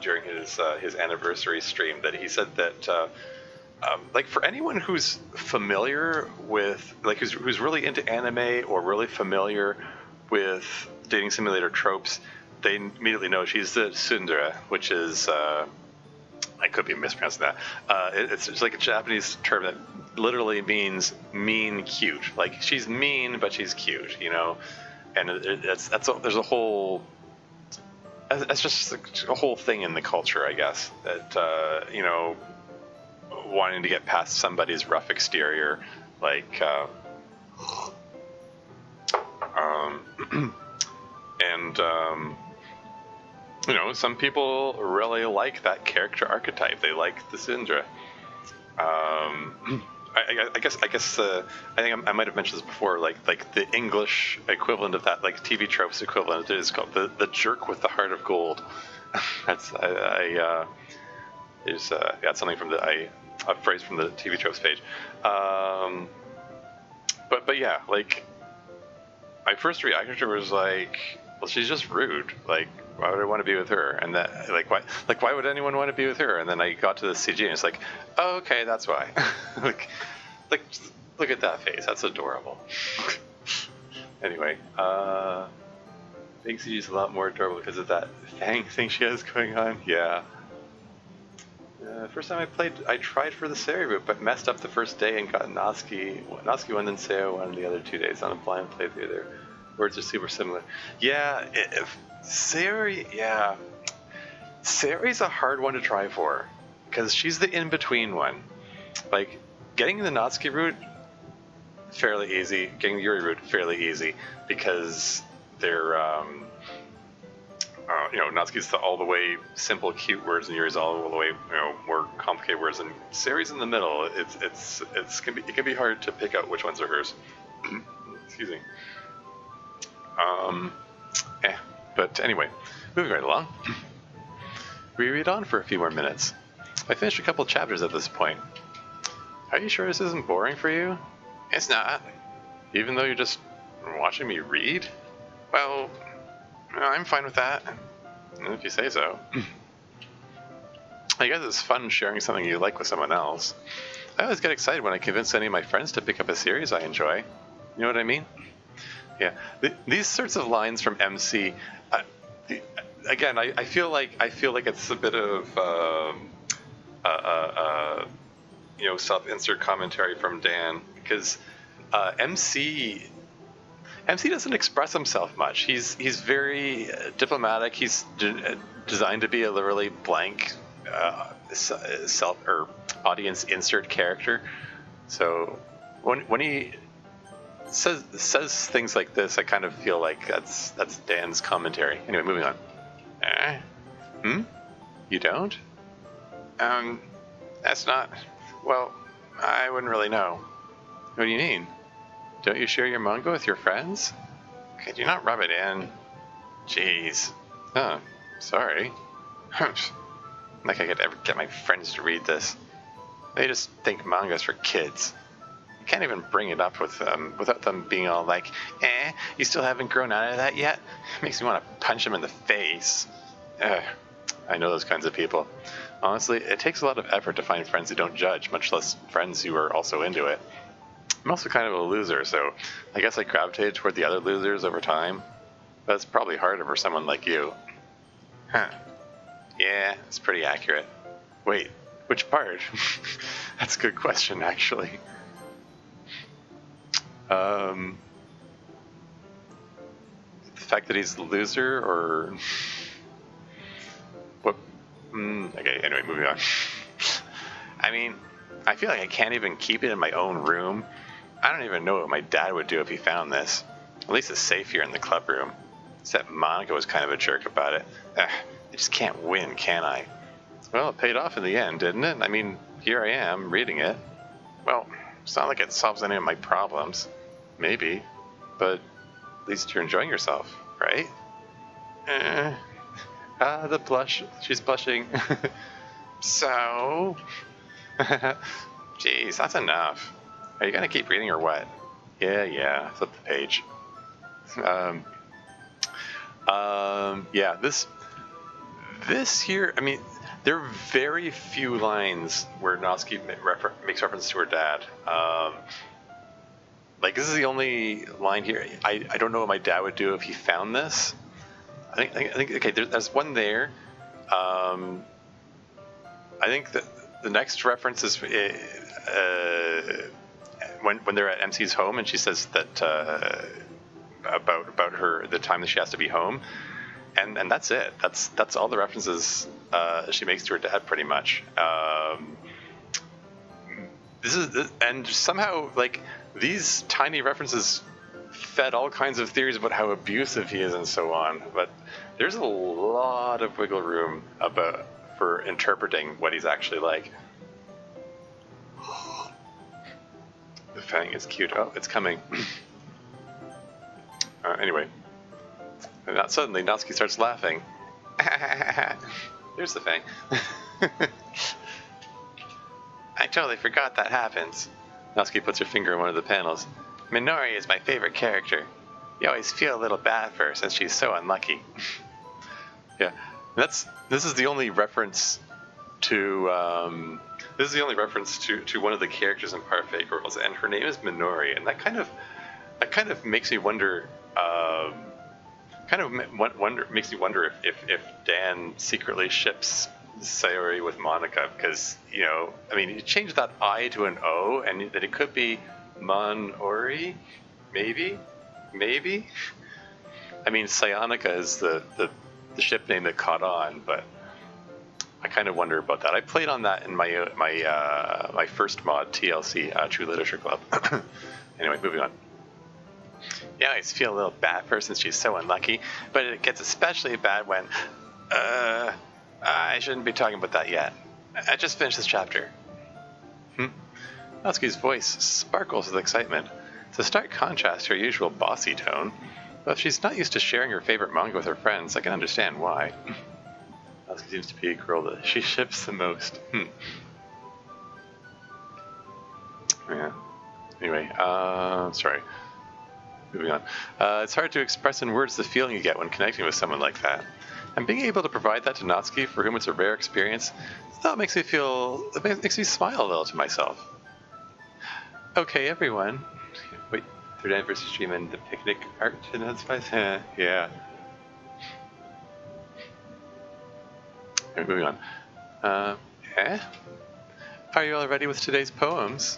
during his anniversary stream, that he said that for anyone who's familiar with who's really into anime or really familiar with dating simulator tropes, they immediately know she's the tsundere, which is I could be mispronouncing that. It's just like a Japanese term that literally means mean cute. Like, she's mean, but she's cute, And there's a whole. That's just a whole thing in the culture, I guess. That wanting to get past somebody's rough exterior, some people really like that character archetype. They like the tsundere. I guess I think I might have mentioned this before. Like the English equivalent of that, TV tropes equivalent, is called the jerk with the heart of gold. That's something from a phrase from the TV tropes page. But yeah, my first reaction to her was well, she's just rude. Why would I want to be with her? And that, why would anyone want to be with her? And then I got to the CG and it's oh, okay, that's why. Look at that face. That's adorable. Anyway, I think CG is a lot more adorable because of that fang thing she has going on. Yeah. First time I played, I tried for the Seri route, but messed up the first day and got Natsuki won and Seo won the other 2 days on a blind playthrough. Their words are super similar. Yeah, Seri, yeah. Seri's a hard one to try for, because she's the in-between one. Getting the Natsuki route, fairly easy. Getting the Yuri route, fairly easy, because they're Natsuki's all the way simple, cute words, and yours all the way, more complicated words. And Sari's in the middle. It can be hard to pick out which ones are hers. Excuse me. But anyway, moving right along. We read on for a few more minutes. I finished a couple chapters at this point. Are you sure this isn't boring for you? It's not. Even though you're just watching me read? Well, I'm fine with that. If you say so. I guess it's fun sharing something you like with someone else. I always get excited when I convince any of my friends to pick up a series I enjoy. You know what I mean? Yeah. These sorts of lines from MC. Again, I feel like it's a bit of self-insert commentary from Dan, because MC doesn't express himself much. He's very diplomatic. He's designed to be a literally blank self or audience insert character. So when he says things like this, I kind of feel like that's Dan's commentary. Anyway, moving on. You don't? That's not... Well, I wouldn't really know. What do you mean? Don't you share your manga with your friends? Could you not rub it in? Jeez. Oh, sorry. Like I could ever get my friends to read this. They just think manga's for kids. You can't even bring it up with them without them being all like, you still haven't grown out of that yet? Makes me want to punch them in the face. I know those kinds of people. Honestly, it takes a lot of effort to find friends who don't judge, much less friends who are also into it. I'm also kind of a loser, so I guess I gravitated toward the other losers over time. But it's probably harder for someone like you. Huh. Yeah, it's pretty accurate. Wait, which part? That's a good question, actually. The fact that he's the loser, or... What? Okay, anyway, moving on. I mean, I feel like I can't even keep it in my own room. I don't even know what my dad would do if he found this. At least it's safe here in the club room. Except Monica was kind of a jerk about it. I just can't win, can I? Well, it paid off in the end, didn't it? I mean, here I am, reading it. Well, it's not like it solves any of my problems. Maybe. But at least you're enjoying yourself, right? The blush. She's blushing. So? Jeez, that's enough. Are you going to keep reading or what? Yeah, flip the page. Yeah, this here, I mean, there are very few lines where Natsuki makes reference to her dad. Like, this is the only line here. I don't know what my dad would do if he found this. I think okay, there's one there. I think that the next reference is when they're at MC's home, and she says that about her, the time that she has to be home, and that's it. That's all the references she makes to her dad, pretty much. And somehow, like, these tiny references fed all kinds of theories about how abusive he is and so on, but there's a lot of wiggle room for interpreting what he's actually like. The fang is cute. Oh, it's coming. Anyway. And not suddenly, Natsuki starts laughing. There's the fang. I totally forgot that happens. Natsuki puts her finger on one of the panels. Minori is my favorite character. You always feel a little bad for her since she's so unlucky. Yeah, this is the only reference to one of the characters in Parfait Girls, and her name is Minori, and that kind of makes me wonder. Makes me wonder if Dan secretly ships Sayori with Monica, because I mean, you change that I to an O, and that it could be Mon-ori, maybe. I mean, Psionica is the ship name that caught on, but I kind of wonder about that. I played on that in my first mod, TLC, True Literature Club. Anyway, moving on. Yeah, I always feel a little bad for her since she's so unlucky, but it gets especially bad when I shouldn't be talking about that yet. I just finished this chapter. Natsuki's voice sparkles with excitement. It's a stark contrast to her usual bossy tone, but if she's not used to sharing her favorite manga with her friends, I can understand why. Natsuki seems to be a girl that she ships the most. Yeah. Anyway, sorry. Moving on. It's hard to express in words the feeling you get when connecting with someone like that. And being able to provide that to Natsuki, for whom it's a rare experience, that makes me smile a little to myself. Okay, everyone. Wait, 3rd anniversary stream and the picnic art and that's spice? Yeah. Okay, moving on. Are you all ready with today's poems?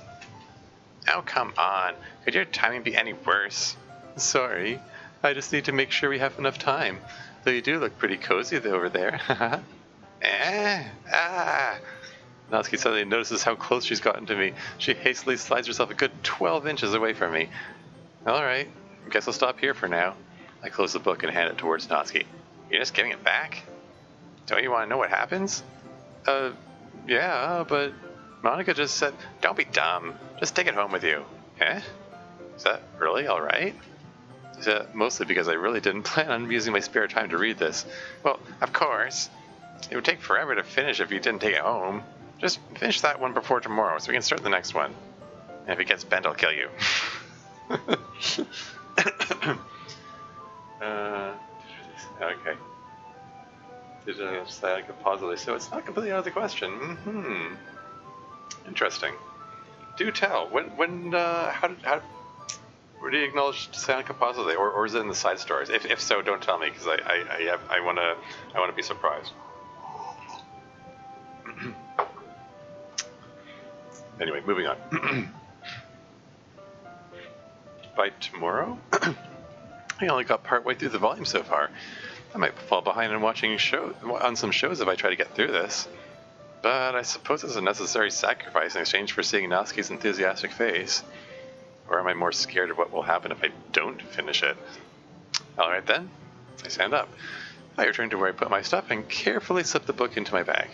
Oh, come on. Could your timing be any worse? Sorry. I just need to make sure we have enough time. Though you do look pretty cozy over there. Natsuki suddenly notices how close she's gotten to me. She hastily slides herself a good 12 inches away from me. Alright, guess I'll stop here for now. I close the book and hand it towards Natsuki. You're just giving it back? Don't you want to know what happens? Yeah, but Monica just said, don't be dumb. Just take it home with you. Is that really alright? Mostly because I really didn't plan on using my spare time to read this. Well, of course. It would take forever to finish if you didn't take it home. Just finish that one before tomorrow so we can start the next one. And if it gets bent, I'll kill you. Okay. Positively, so it's not completely out of the question. Interesting. Do tell. Where do you acknowledge Sayaka positively, or is it in the side stories? If so, don't tell me because I wanna be surprised. Anyway, moving on. By tomorrow, I only got partway through the volume so far. I might fall behind on watching on some shows if I try to get through this. But I suppose it's a necessary sacrifice in exchange for seeing Natsuki's enthusiastic face. Or am I more scared of what will happen if I don't finish it? Alright then, I stand up. I return to where I put my stuff and carefully slip the book into my bag.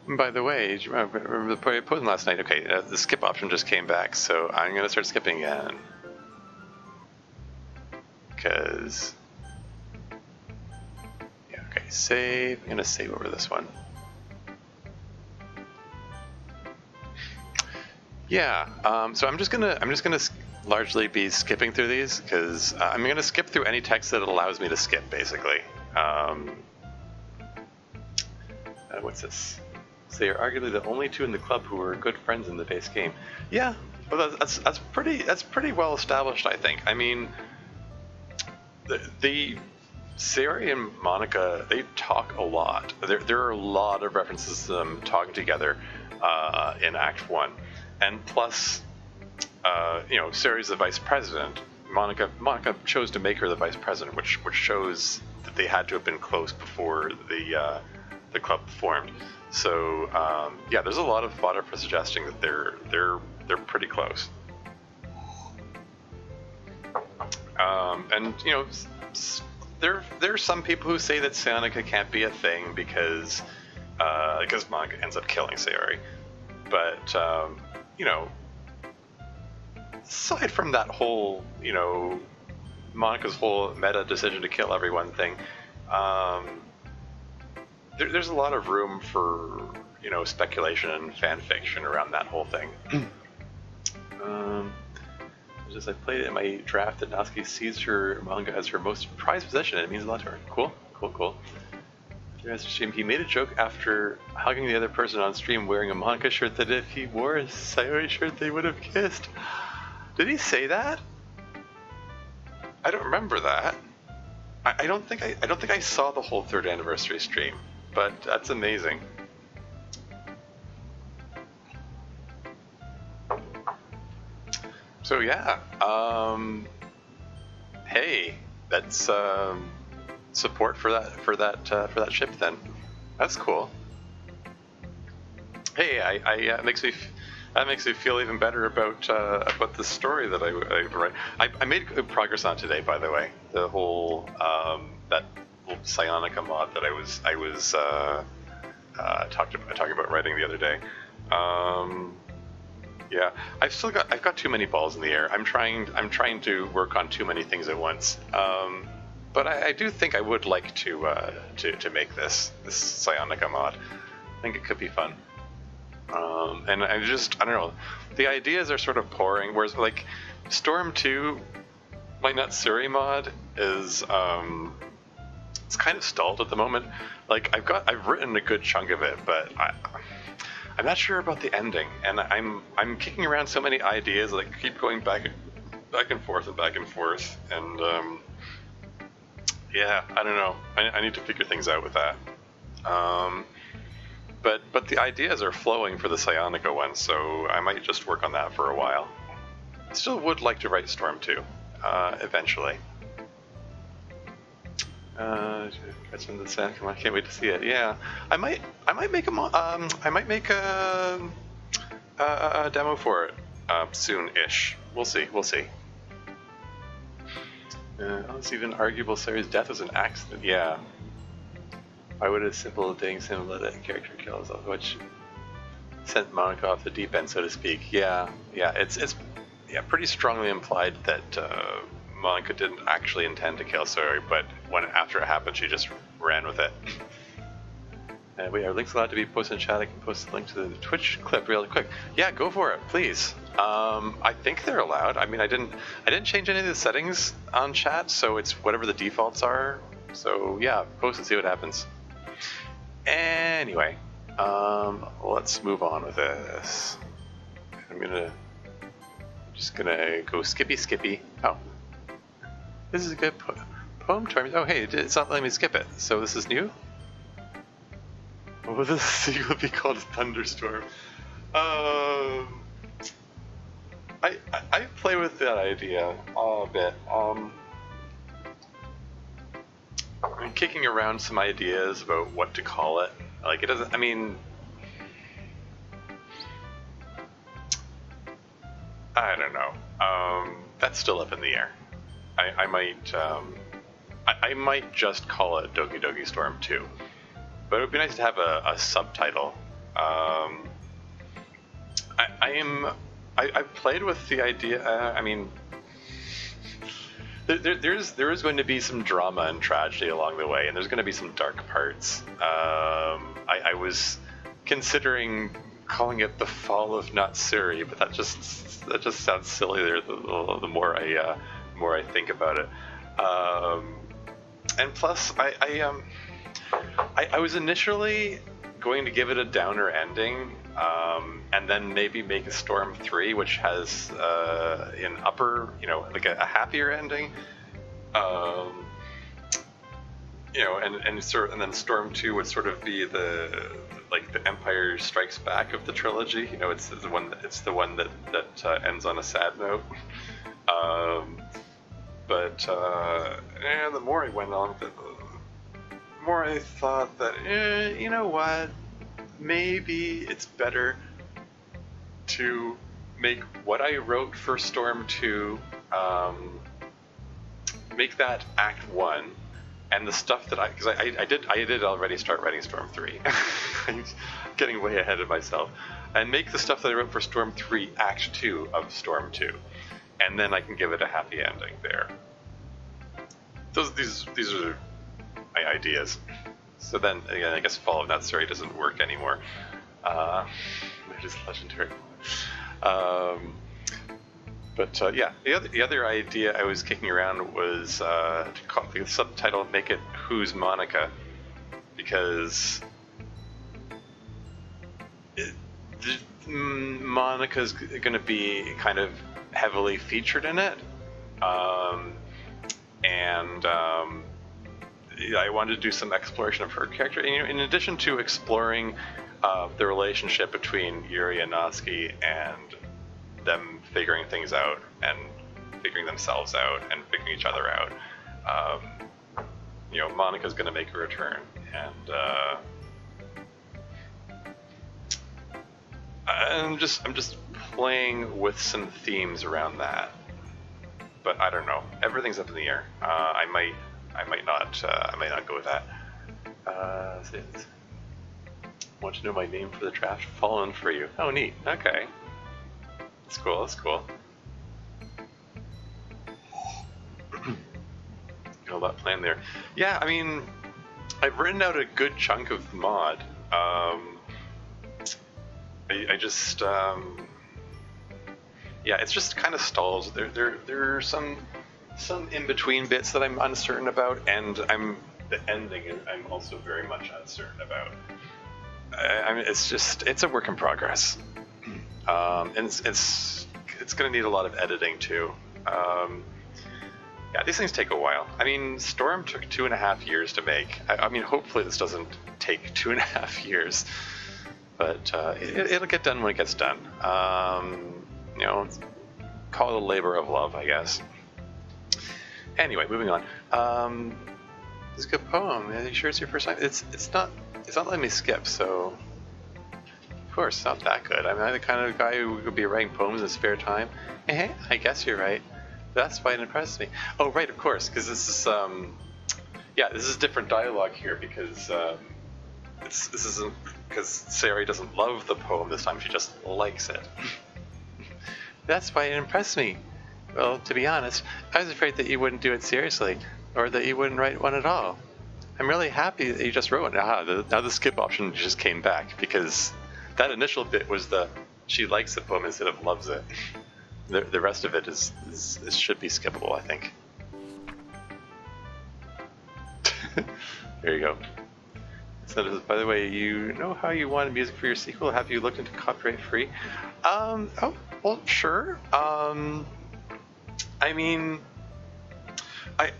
And by the way, do you remember the point I posed last night? Okay, the skip option just came back, so I'm going to start skipping again. Because... yeah, okay, save. I'm going to save over this one. Yeah, so I'm just gonna largely be skipping through these because I'm gonna skip through any text that it allows me to skip, basically. What's this? So they are arguably the only two in the club who were good friends in the base game. Yeah, but that's pretty well established, I think. I mean, the Sayori and Monica, they talk a lot. There are a lot of references to them talking together in Act 1. And plus, Sayori's the vice president. Monica chose to make her the vice president, which shows that they had to have been close before the club formed. So yeah, there's a lot of fodder for suggesting that they're pretty close. And there's some people who say that Sayaka can't be a thing because Monica ends up killing Sayori, but aside from that whole, Monica's whole meta decision to kill everyone thing, there's a lot of room for, speculation and fan fiction around that whole thing. As I played it in my draft, that Natsuki sees her manga as her most prized possession, and it means a lot to her. Cool. He made a joke after hugging the other person on stream wearing a Monica shirt that if he wore a Sayori shirt, they would have kissed. Did he say that? I don't remember that. I don't think I saw the whole 3rd anniversary stream, but that's amazing. So yeah, hey, that's support for that ship then. That's cool. Hey, that makes me feel even better about the story that I write. I made good progress on today, by the way. The whole that little Psionica mod that I was talking about writing the other day. Yeah, I've got too many balls in the air. I'm trying to work on too many things at once. But I do think I would like to make this Psionica mod. I think it could be fun. And I don't know, the ideas are sort of pouring, whereas like Storm 2, my Natsuri mod is it's kind of stalled at the moment. Like I've written a good chunk of it, but I'm not sure about the ending, and I'm kicking around so many ideas, like keep going back and forth, and yeah, I don't know. I need to figure things out with that. But the ideas are flowing for the Psionica one, so I might just work on that for a while. I still would like to write Storm 2, eventually. Catch in the sand. Come on, I can't wait to see it. Yeah, I might make a demo for it soon-ish. We'll see. It's even arguable Sari's death was an accident. Yeah. Why would a simple dating sim let a character kill himself, which sent Monica off the deep end, so to speak? Yeah. It's pretty strongly implied that Monica didn't actually intend to kill Sari, but after it happened, she just ran with it. Wait, are links allowed to be posted in chat? I can post the link to the Twitch clip really quick. Yeah, go for it, please. I think they're allowed. I mean, I didn't change any of the settings on chat, so it's whatever the defaults are. So yeah, post and see what happens. Anyway, let's move on with this. I'm just gonna go skippy. Oh, this is a good poem term. Oh, hey, it's not letting me skip it. So this is new. What would this sequel be called? Thunderstorm. I play with that idea a bit. I'm kicking around some ideas about what to call it. Like, it doesn't, I mean, I don't know. That's still up in the air. I might just call it Doki Doki Storm 2. But it would be nice to have a subtitle. I've played with the idea, I mean, there is going to be some drama and tragedy along the way, and there's going to be some dark parts. I was considering calling it the Fall of Natsuri, but that just sounds silly there. The more I think about it, and plus I was initially going to give it a downer ending, and then maybe make a Storm 3, which has an upper, like a happier ending, and then Storm 2 would sort of be the Empire Strikes Back of the trilogy. It's the one that ends on a sad note. But the more I went on with it, the more I thought that, you know what, maybe it's better to make what I wrote for Storm 2, make that Act 1, and the stuff that because I did already start writing Storm 3. I'm getting way ahead of myself. And make the stuff that I wrote for Storm 3 Act 2 of Storm 2. And then I can give it a happy ending there. These are my ideas. So then, again, I guess Fall of Natsuri doesn't work anymore. It is legendary. Yeah, the other idea I was kicking around was to call the subtitle, make it Who's Monica? Because Monica's going to be kind of heavily featured in it. I wanted to do some exploration of her character. In addition to exploring the relationship between Yuri and Natsuki and them figuring things out and figuring themselves out and figuring each other out. Monica's going to make a return, and I'm just playing with some themes around that. But I don't know. Everything's up in the air. I I might not go with that. Want to know my name for the draft? Fallen for you. Oh, neat. Okay. That's cool. That's cool. Got a lot planned there. Yeah, I mean, I've written out a good chunk of the mod. I just, yeah, it's just kind of stalled. There are some in-between bits that I'm uncertain about, and the ending I'm also very much uncertain about. I mean, it's a work in progress, and it's going to need a lot of editing too. Yeah, these things take a while. I mean, Storm took 2.5 years to make. I mean, hopefully this doesn't take 2.5 years, but it'll get done when it gets done. You know, call it a labor of love, I guess. Anyway, moving on. It's a good poem. Are you sure it's your first time? It's not letting me skip, so of course it's not that good. I mean, I'm the kind of guy who would be writing poems in his spare time. Hey, I guess you're right. That's why it impressed me. Oh, right, of course, because this is yeah, this is different dialogue here because this isn't because Sari doesn't love the poem this time. She just likes it. That's why it impressed me. Well, to be honest, I was afraid that you wouldn't do it seriously, or that you wouldn't write one at all. I'm really happy that you just wrote one. Now the skip option just came back, because that initial bit was she likes the poem instead of loves it. The rest of it should be skippable, I think. There you go. So, by the way, you know how you wanted music for your sequel? Have you looked into copyright free? Oh, well, sure. I mean, I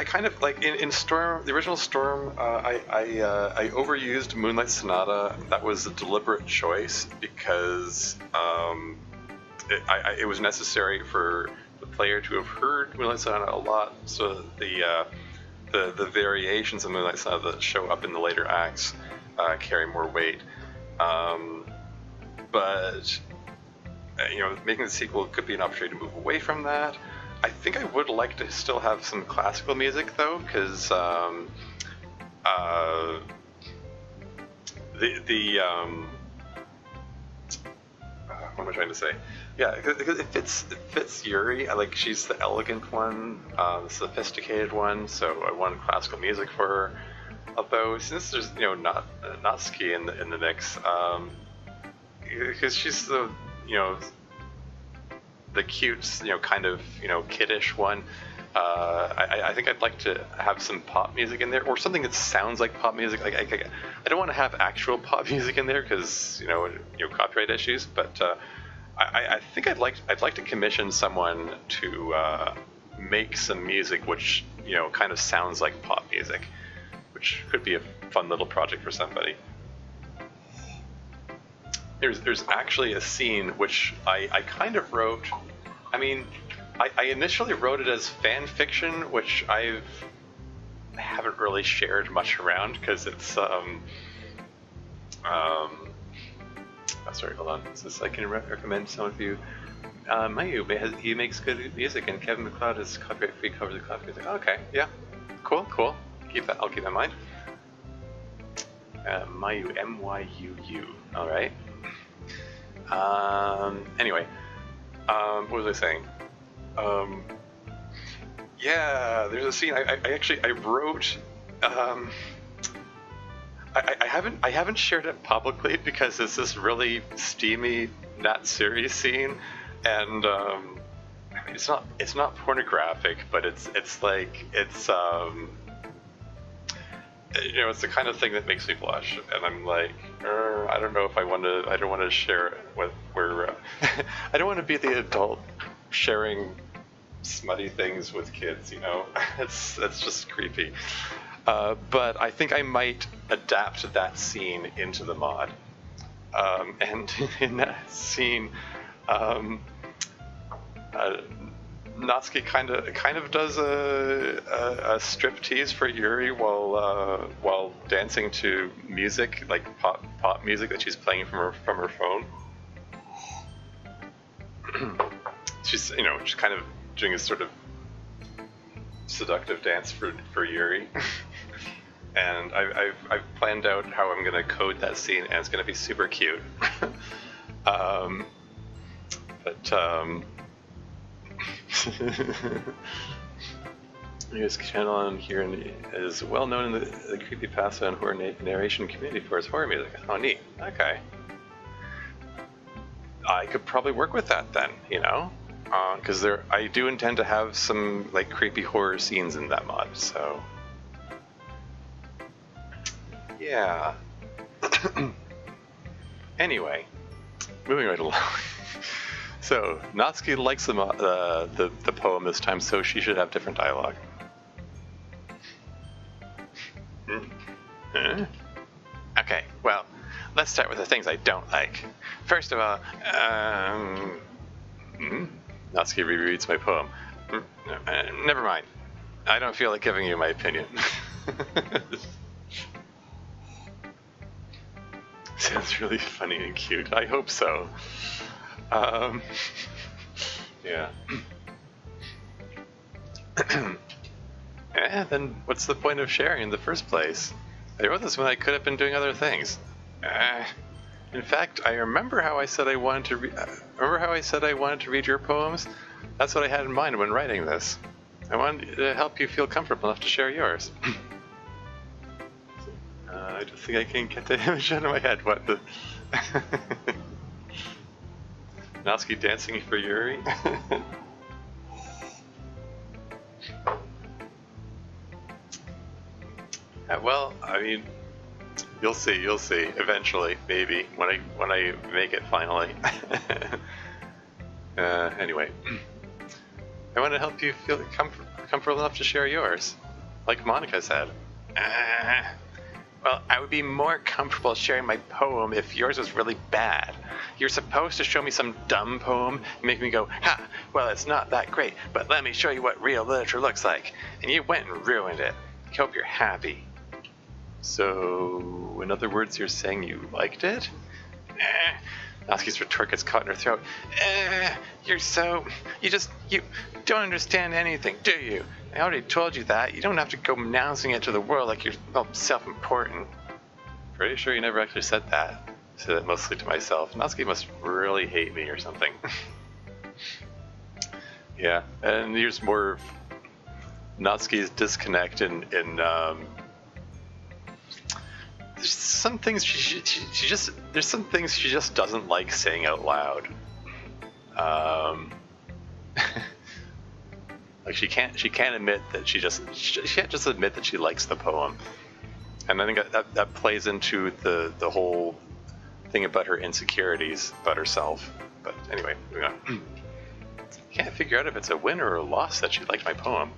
kind of like in Storm, the original Storm. I overused Moonlight Sonata. That was a deliberate choice because it was necessary for the player to have heard Moonlight Sonata a lot, so the variations of Moonlight Sonata that show up in the later acts carry more weight. But you know, making the sequel could be an opportunity to move away from that. I think I would like to still have some classical music though, because what am I trying to say? Yeah, because it fits Yuri. Like, she's the elegant one, the sophisticated one. So I wanted classical music for her. Although since there's Natsuki in the mix, because she's the the cute, kind of, kiddish one. I think I'd like to have some pop music in there, or something that sounds like pop music. I don't want to have actual pop music in there because copyright issues. But I think I'd like to commission someone to make some music which kind of sounds like pop music, which could be a fun little project for somebody. There's actually a scene which I kind of wrote. I mean, I initially wrote it as fan fiction, which I haven't really shared much around because it's sorry, hold on. I can recommend some of you. Mayu, he makes good music, and Kevin MacLeod is copyright free, covers the copy music. Okay, yeah, cool. I'll keep that in mind. Mayu, M-Y-U-U. All right. Anyway, what was I saying? Yeah, there's a scene. I wrote. I haven't shared it publicly because it's this really steamy Natsuri scene, and I mean, it's not pornographic, but it's it's the kind of thing that makes me blush, and I'm like, I don't know if I don't want to share it with I don't want to be the adult sharing smutty things with kids, that's just creepy. But I think I might adapt that scene into the mod, and in that scene, Natsuki kind of does a striptease for Yuri while dancing to music, like pop music that she's playing from her phone. She's she's kind of doing a sort of seductive dance for Yuri. And I've planned out how I'm gonna code that scene, and it's gonna be super cute. His channel on here is well known in the creepypasta and horror narration community for its horror music. Oh, neat. Okay. I could probably work with that then, you know? Because I do intend to have some like creepy horror scenes in that mod, so yeah. Anyway, moving right along. So Natsuki likes the poem this time, so she should have different dialogue. Okay, well, let's start with the things I don't like. First of all, Natsuki rereads my poem. Never mind. I don't feel like giving you my opinion. Sounds really funny and cute. I hope so. Yeah. Then what's the point of sharing in the first place? I wrote this when I could have been doing other things. In fact, I remember how I said I wanted to read your poems. That's what I had in mind when writing this. I wanted to help you feel comfortable enough to share yours. I just think I can get the image out of my head. What the? Natsuki dancing for Yuri. Well, I mean, you'll see eventually, maybe when I make it finally. Anyway, I want to help you feel comfortable enough to share yours, like Monica said. Well, I would be more comfortable sharing my poem if yours was really bad. You're supposed to show me some dumb poem and make me go, ha, well, it's not that great, but let me show you what real literature looks like. And you went and ruined it. I hope you're happy. So, in other words, you're saying you liked it? Natsuki's retort gets caught in her throat. You don't understand anything, do you? I already told you that. You don't have to go announcing it to the world like you're self-important. Pretty sure you never actually said that. I said that mostly to myself. Natsuki must really hate me or something. Yeah, and here's more of Natsuki's disconnect in there's some things she just doesn't like saying out loud. Like she can't admit that she can't just admit that she likes the poem. And I think that plays into the whole thing about her insecurities about herself. But anyway, moving on. Can't figure out if it's a win or a loss that she liked my poem.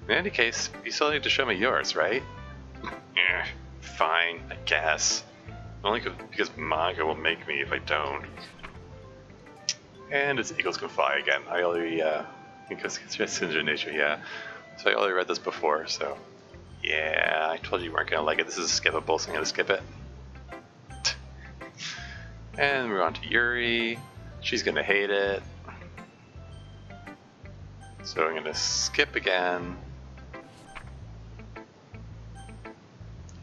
In any case, you still need to show me yours, right? Yeah, fine, I guess. Only because Monica will make me if I don't. And it's Eagles Can Fly again. I already, because it's just in nature, yeah. So I already read this before, so yeah, I told you weren't gonna like it. This is skippable, so I'm gonna skip it. And we're on to Yuri. She's gonna hate it. So I'm gonna skip again.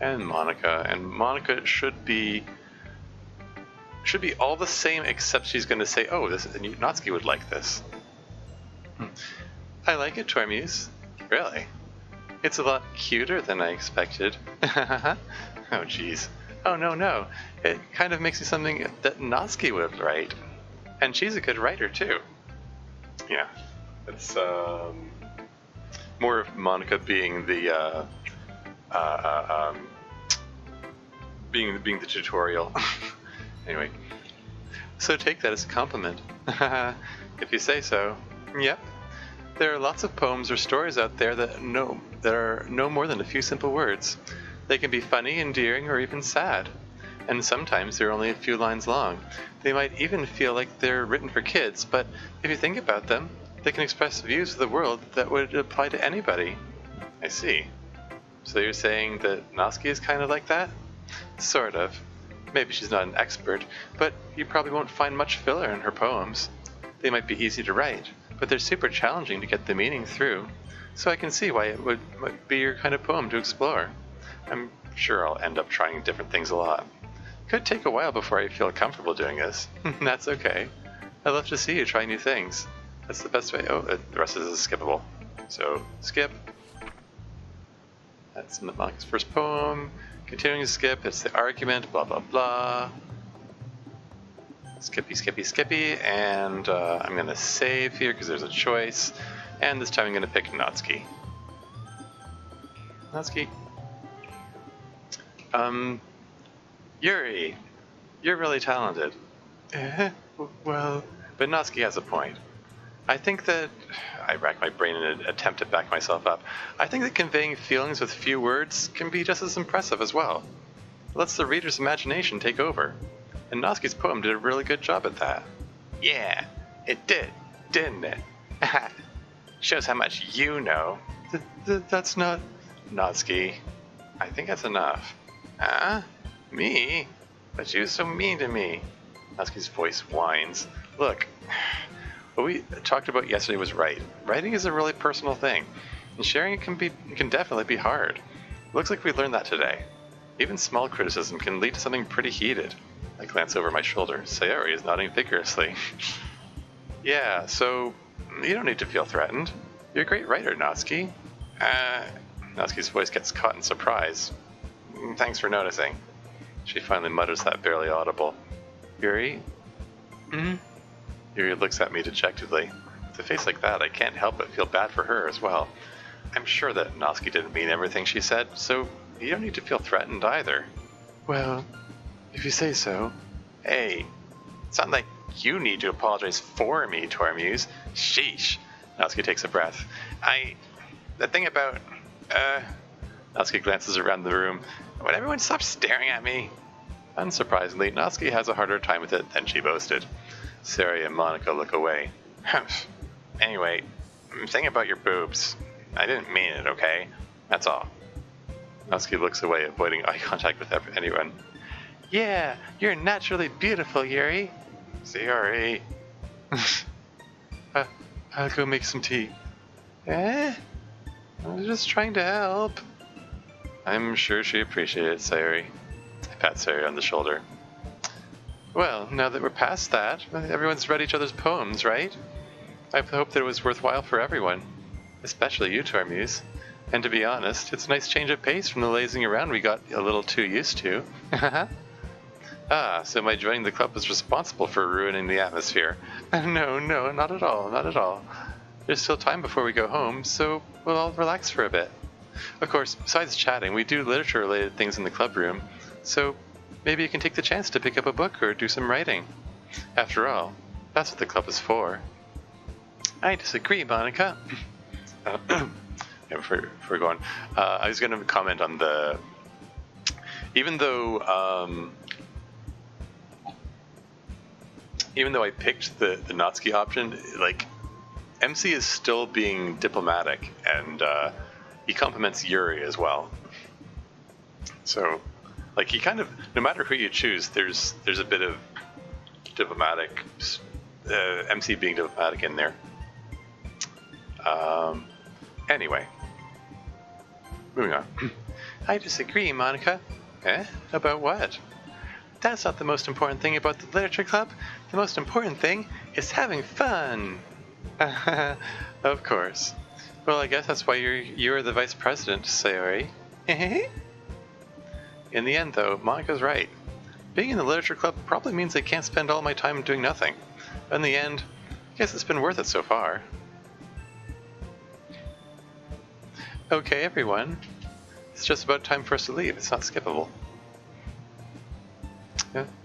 And Monica should be all the same, except she's gonna say, "Oh, Natsuki would like this." I like it, Tormuse. Really? It's a lot cuter than I expected. Oh, jeez. Oh, no. It kind of makes me something that Natsuki would write. And she's a good writer, too. Yeah. It's, more of Monica being the, being the tutorial. Anyway. So take that as a compliment. If you say so. Yep. There are lots of poems or stories out there that are no more than a few simple words. They can be funny, endearing, or even sad. And sometimes they're only a few lines long. They might even feel like they're written for kids, but if you think about them, they can express views of the world that would apply to anybody. I see. So you're saying that Natsuki is kind of like that? Sort of. Maybe she's not an expert, but you probably won't find much filler in her poems. They might be easy to write, but they're super challenging to get the meaning through. so I can see why it might be your kind of poem to explore. I'm sure I'll end up trying different things a lot. Could take a while before I feel comfortable doing this. That's okay. I love to see you try new things. That's the best way. Oh, the rest of this is skippable. So, skip. That's Monica's first poem. Continuing to skip, it's the argument, blah blah blah. Skippy, skippy, skippy, and I'm going to save here because there's a choice. And this time I'm going to pick Natsuki. Natsuki. Yuri, you're really talented. Well, but Natsuki has a point. I think that, I racked my brain in an attempt to back myself up. I think that conveying feelings with few words can be just as impressive as well. It lets the reader's imagination take over. And Natsuki's poem did a really good job at that. Yeah, it did, didn't it? Shows how much you know. That's not... Natsuki, I think that's enough. Me? But you were so mean to me. Natsuki's voice whines. Look, what we talked about yesterday was right. Writing is a really personal thing, and sharing it can definitely be hard. Looks like we learned that today. Even small criticism can lead to something pretty heated. I glance over my shoulder. Sayori is nodding vigorously. Yeah, so you don't need to feel threatened. You're a great writer, Natsuki. Natsuki's voice gets caught in surprise. Thanks for noticing. She finally mutters that barely audible. Yuri? Yuri looks at me dejectedly. With a face like that, I can't help but feel bad for her as well. I'm sure that Natsuki didn't mean everything she said, so you don't need to feel threatened either. Well, if you say so. Hey, it's not like you need to apologize for me, Tormuse. Sheesh. Natsuki takes a breath. The thing about... Natsuki glances around the room. Would everyone stop staring at me? Unsurprisingly, Natsuki has a harder time with it than she boasted. Sayori and Monica look away. Anyway, thing about your boobs. I didn't mean it, okay? That's all. Natsuki looks away, avoiding eye contact with anyone. Yeah, you're naturally beautiful, Yuri. Sayori. I'll go make some tea. I'm just trying to help. I'm sure she appreciates it, Sayori. I pat Sayori on the shoulder. Well, now that we're past that, everyone's read each other's poems, right? I hope that it was worthwhile for everyone. Especially you, Tormuse. And to be honest, it's a nice change of pace from the lazing around we got a little too used to. So my joining the club was responsible for ruining the atmosphere. No, not at all, not at all. There's still time before we go home, so we'll all relax for a bit. Of course, besides chatting, we do literature-related things in the club room, so maybe you can take the chance to pick up a book or do some writing. After all, that's what the club is for. I disagree, Monica. Before we're going, I was going to comment on the... Even though I picked the Natsuki option, like, MC is still being diplomatic, and he compliments Yuri as well. So, like, he kind of, no matter who you choose, there's a bit of diplomatic, MC being diplomatic in there. Anyway, moving on. I disagree, Monica. About what? That's not the most important thing about the literature club. The most important thing is having fun. Of course. Well, I guess that's why you're the vice president, Sayori. In the end, though, Monica's right. Being in the literature club probably means I can't spend all my time doing nothing. But in the end, I guess it's been worth it so far. Okay, everyone. It's just about time for us to leave. It's not skippable.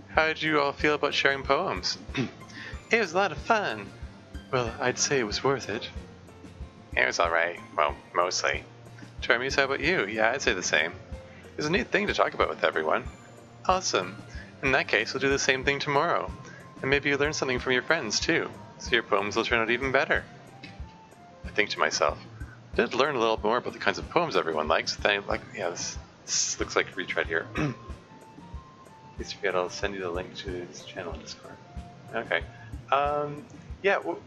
How did you all feel about sharing poems? It was a lot of fun. Well, I'd say it was worth it. It was alright. Well, mostly. Tormuse, how about you? Yeah, I'd say the same. It was a neat thing to talk about with everyone. Awesome. In that case, we'll do the same thing tomorrow. And maybe you'll learn something from your friends, too. So your poems will turn out even better. I think to myself, I did learn a little more about the kinds of poems everyone likes. Then this looks like a retread here. Please forget, I'll send you the link to this channel in Discord. Okay. Yeah, well,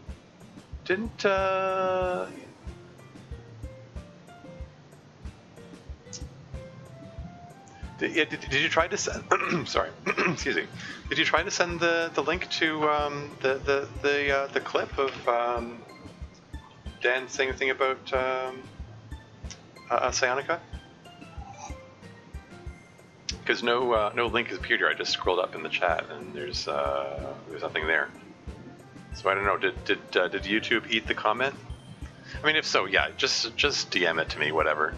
didn't, Did you try to send? Sorry, excuse me. Did you try to send the link to the clip of Dan saying a thing about Psionica? Because no link has appeared here. I just scrolled up in the chat and there's nothing there. So I don't know. Did YouTube eat the comment? I mean, if so, yeah, just DM it to me, whatever.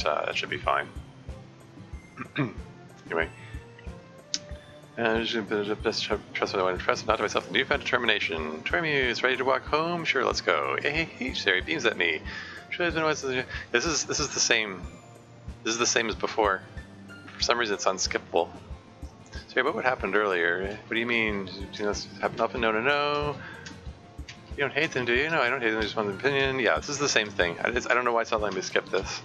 That should be fine. Anyway. Best trust what I want to trust, not to myself. Newfound determination. Tormuse, ready to walk home? Sure, let's go. Hey, Sherry beams at me. This is the same. This is the same as before. For some reason, it's unskippable. Sorry, what happened earlier? What do you mean? You know, happened up and no. You don't hate them, do you? No, I don't hate them. Just want an opinion. Yeah, this is the same thing. I don't know why it's not letting me skip this.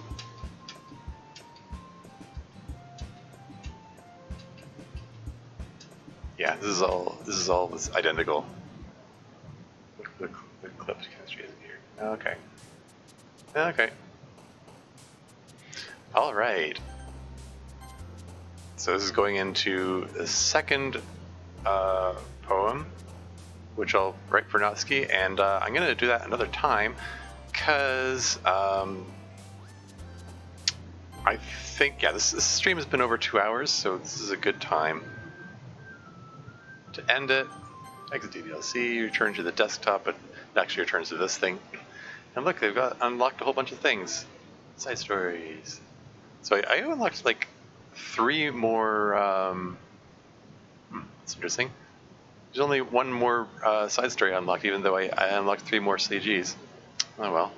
Yeah, this is all identical. The clipped chemistry isn't here. Okay. All right. So this is going into the second poem, which I'll write for Natsuki, and I'm going to do that another time, because I think, yeah, this stream has been over 2 hours, so this is a good time to end it. Exit DDLC, return to the desktop, but it actually returns to this thing. And look, they've got unlocked a whole bunch of things. Side stories. So I unlocked like 3 more. That's interesting. There's only 1 more side story unlocked, even though I unlocked 3 more CGs. Oh well.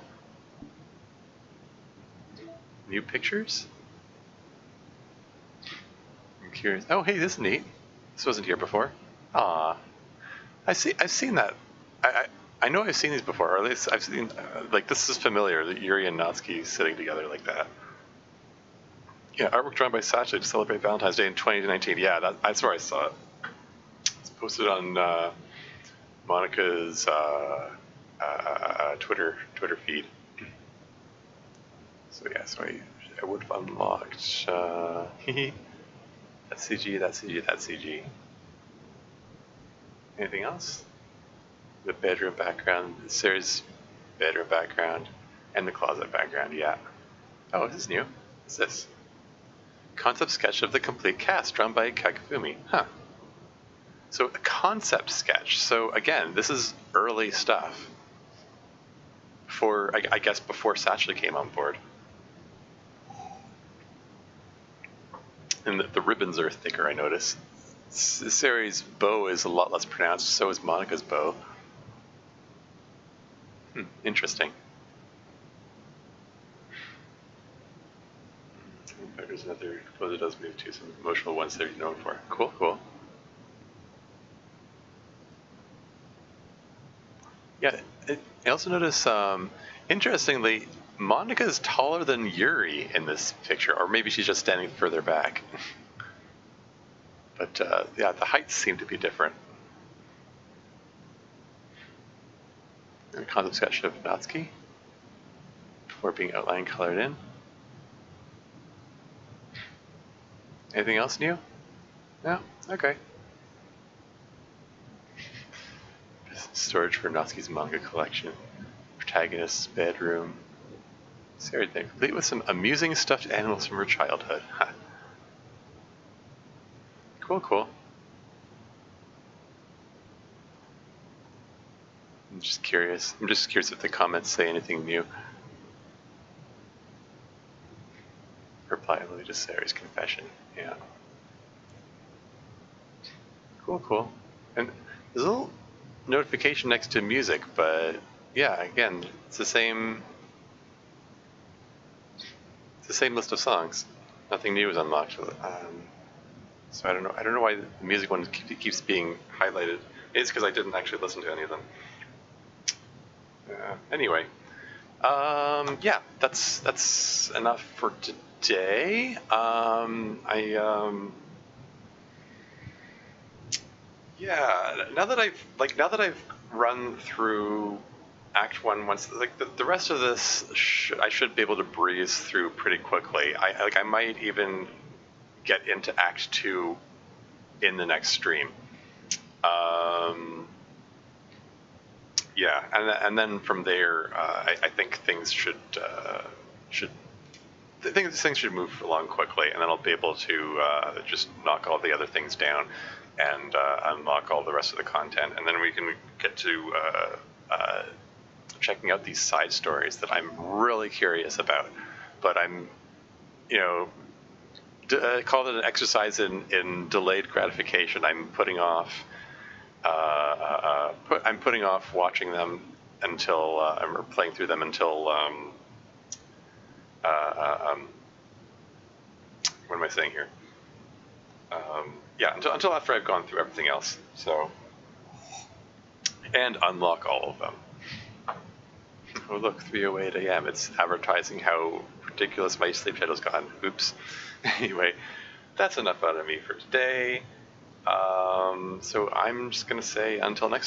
New pictures? I'm curious. Oh, hey, this is neat. This wasn't here before. Ah, I've seen that. I know I've seen these before, or at least I've seen, like, this is familiar, that Yuri and Natsuki sitting together like that. Yeah, artwork drawn by Sacha to celebrate Valentine's Day in 2019. Yeah, that's where I saw it. It's posted on Monica's Twitter feed. So yeah, so I would have unlocked. That's CG. Anything else? The bedroom background, Sarah's bedroom background, and the closet background, yeah. Oh, this is new. What's this? Concept sketch of the complete cast, drawn by Kakifumi. Huh. So a concept sketch. So again, this is early stuff. I guess before Satchel came on board. And the ribbons are thicker, I notice. Sari's bow is a lot less pronounced, so is Monica's bow. Interesting. There's another composer does move to some emotional ones they're known for. Cool. Yeah, I also notice, interestingly, Monica's taller than Yuri in this picture, or maybe she's just standing further back. But yeah, the heights seem to be different. And a concept sketch of Natsuki before being outline colored in. Anything else new? No? Okay. Storage for Natsuki's manga collection. Protagonist's bedroom. See everything. Complete with some amusing stuffed animals from her childhood. Huh. Cool. I'm just curious if the comments say anything new. Reply only to Sarah's confession. Yeah. Cool. And there's a little notification next to music, but yeah, again, it's the same list of songs. Nothing new is unlocked. So I don't know why the music one keeps being highlighted. It's because I didn't actually listen to any of them. Anyway, yeah, that's enough for today. Yeah, now that I've run through Act 1 once, like the rest of this, I should be able to breeze through pretty quickly. I might even get into Act 2 in the next stream. Yeah, and then from there, I think things things should move along quickly, and then I'll be able to just knock all the other things down and unlock all the rest of the content, and then we can get to checking out these side stories that I'm really curious about. But I'm, call it an exercise in delayed gratification. I'm putting off. I'm putting off watching them until or playing through them until what am I saying here? Yeah, until after I've gone through everything else. So, and unlock all of them. Oh look, 3:08 a.m. It's advertising how ridiculous my sleep schedule's gone. Oops. Anyway, that's enough out of me for today. So I'm just gonna say until next time.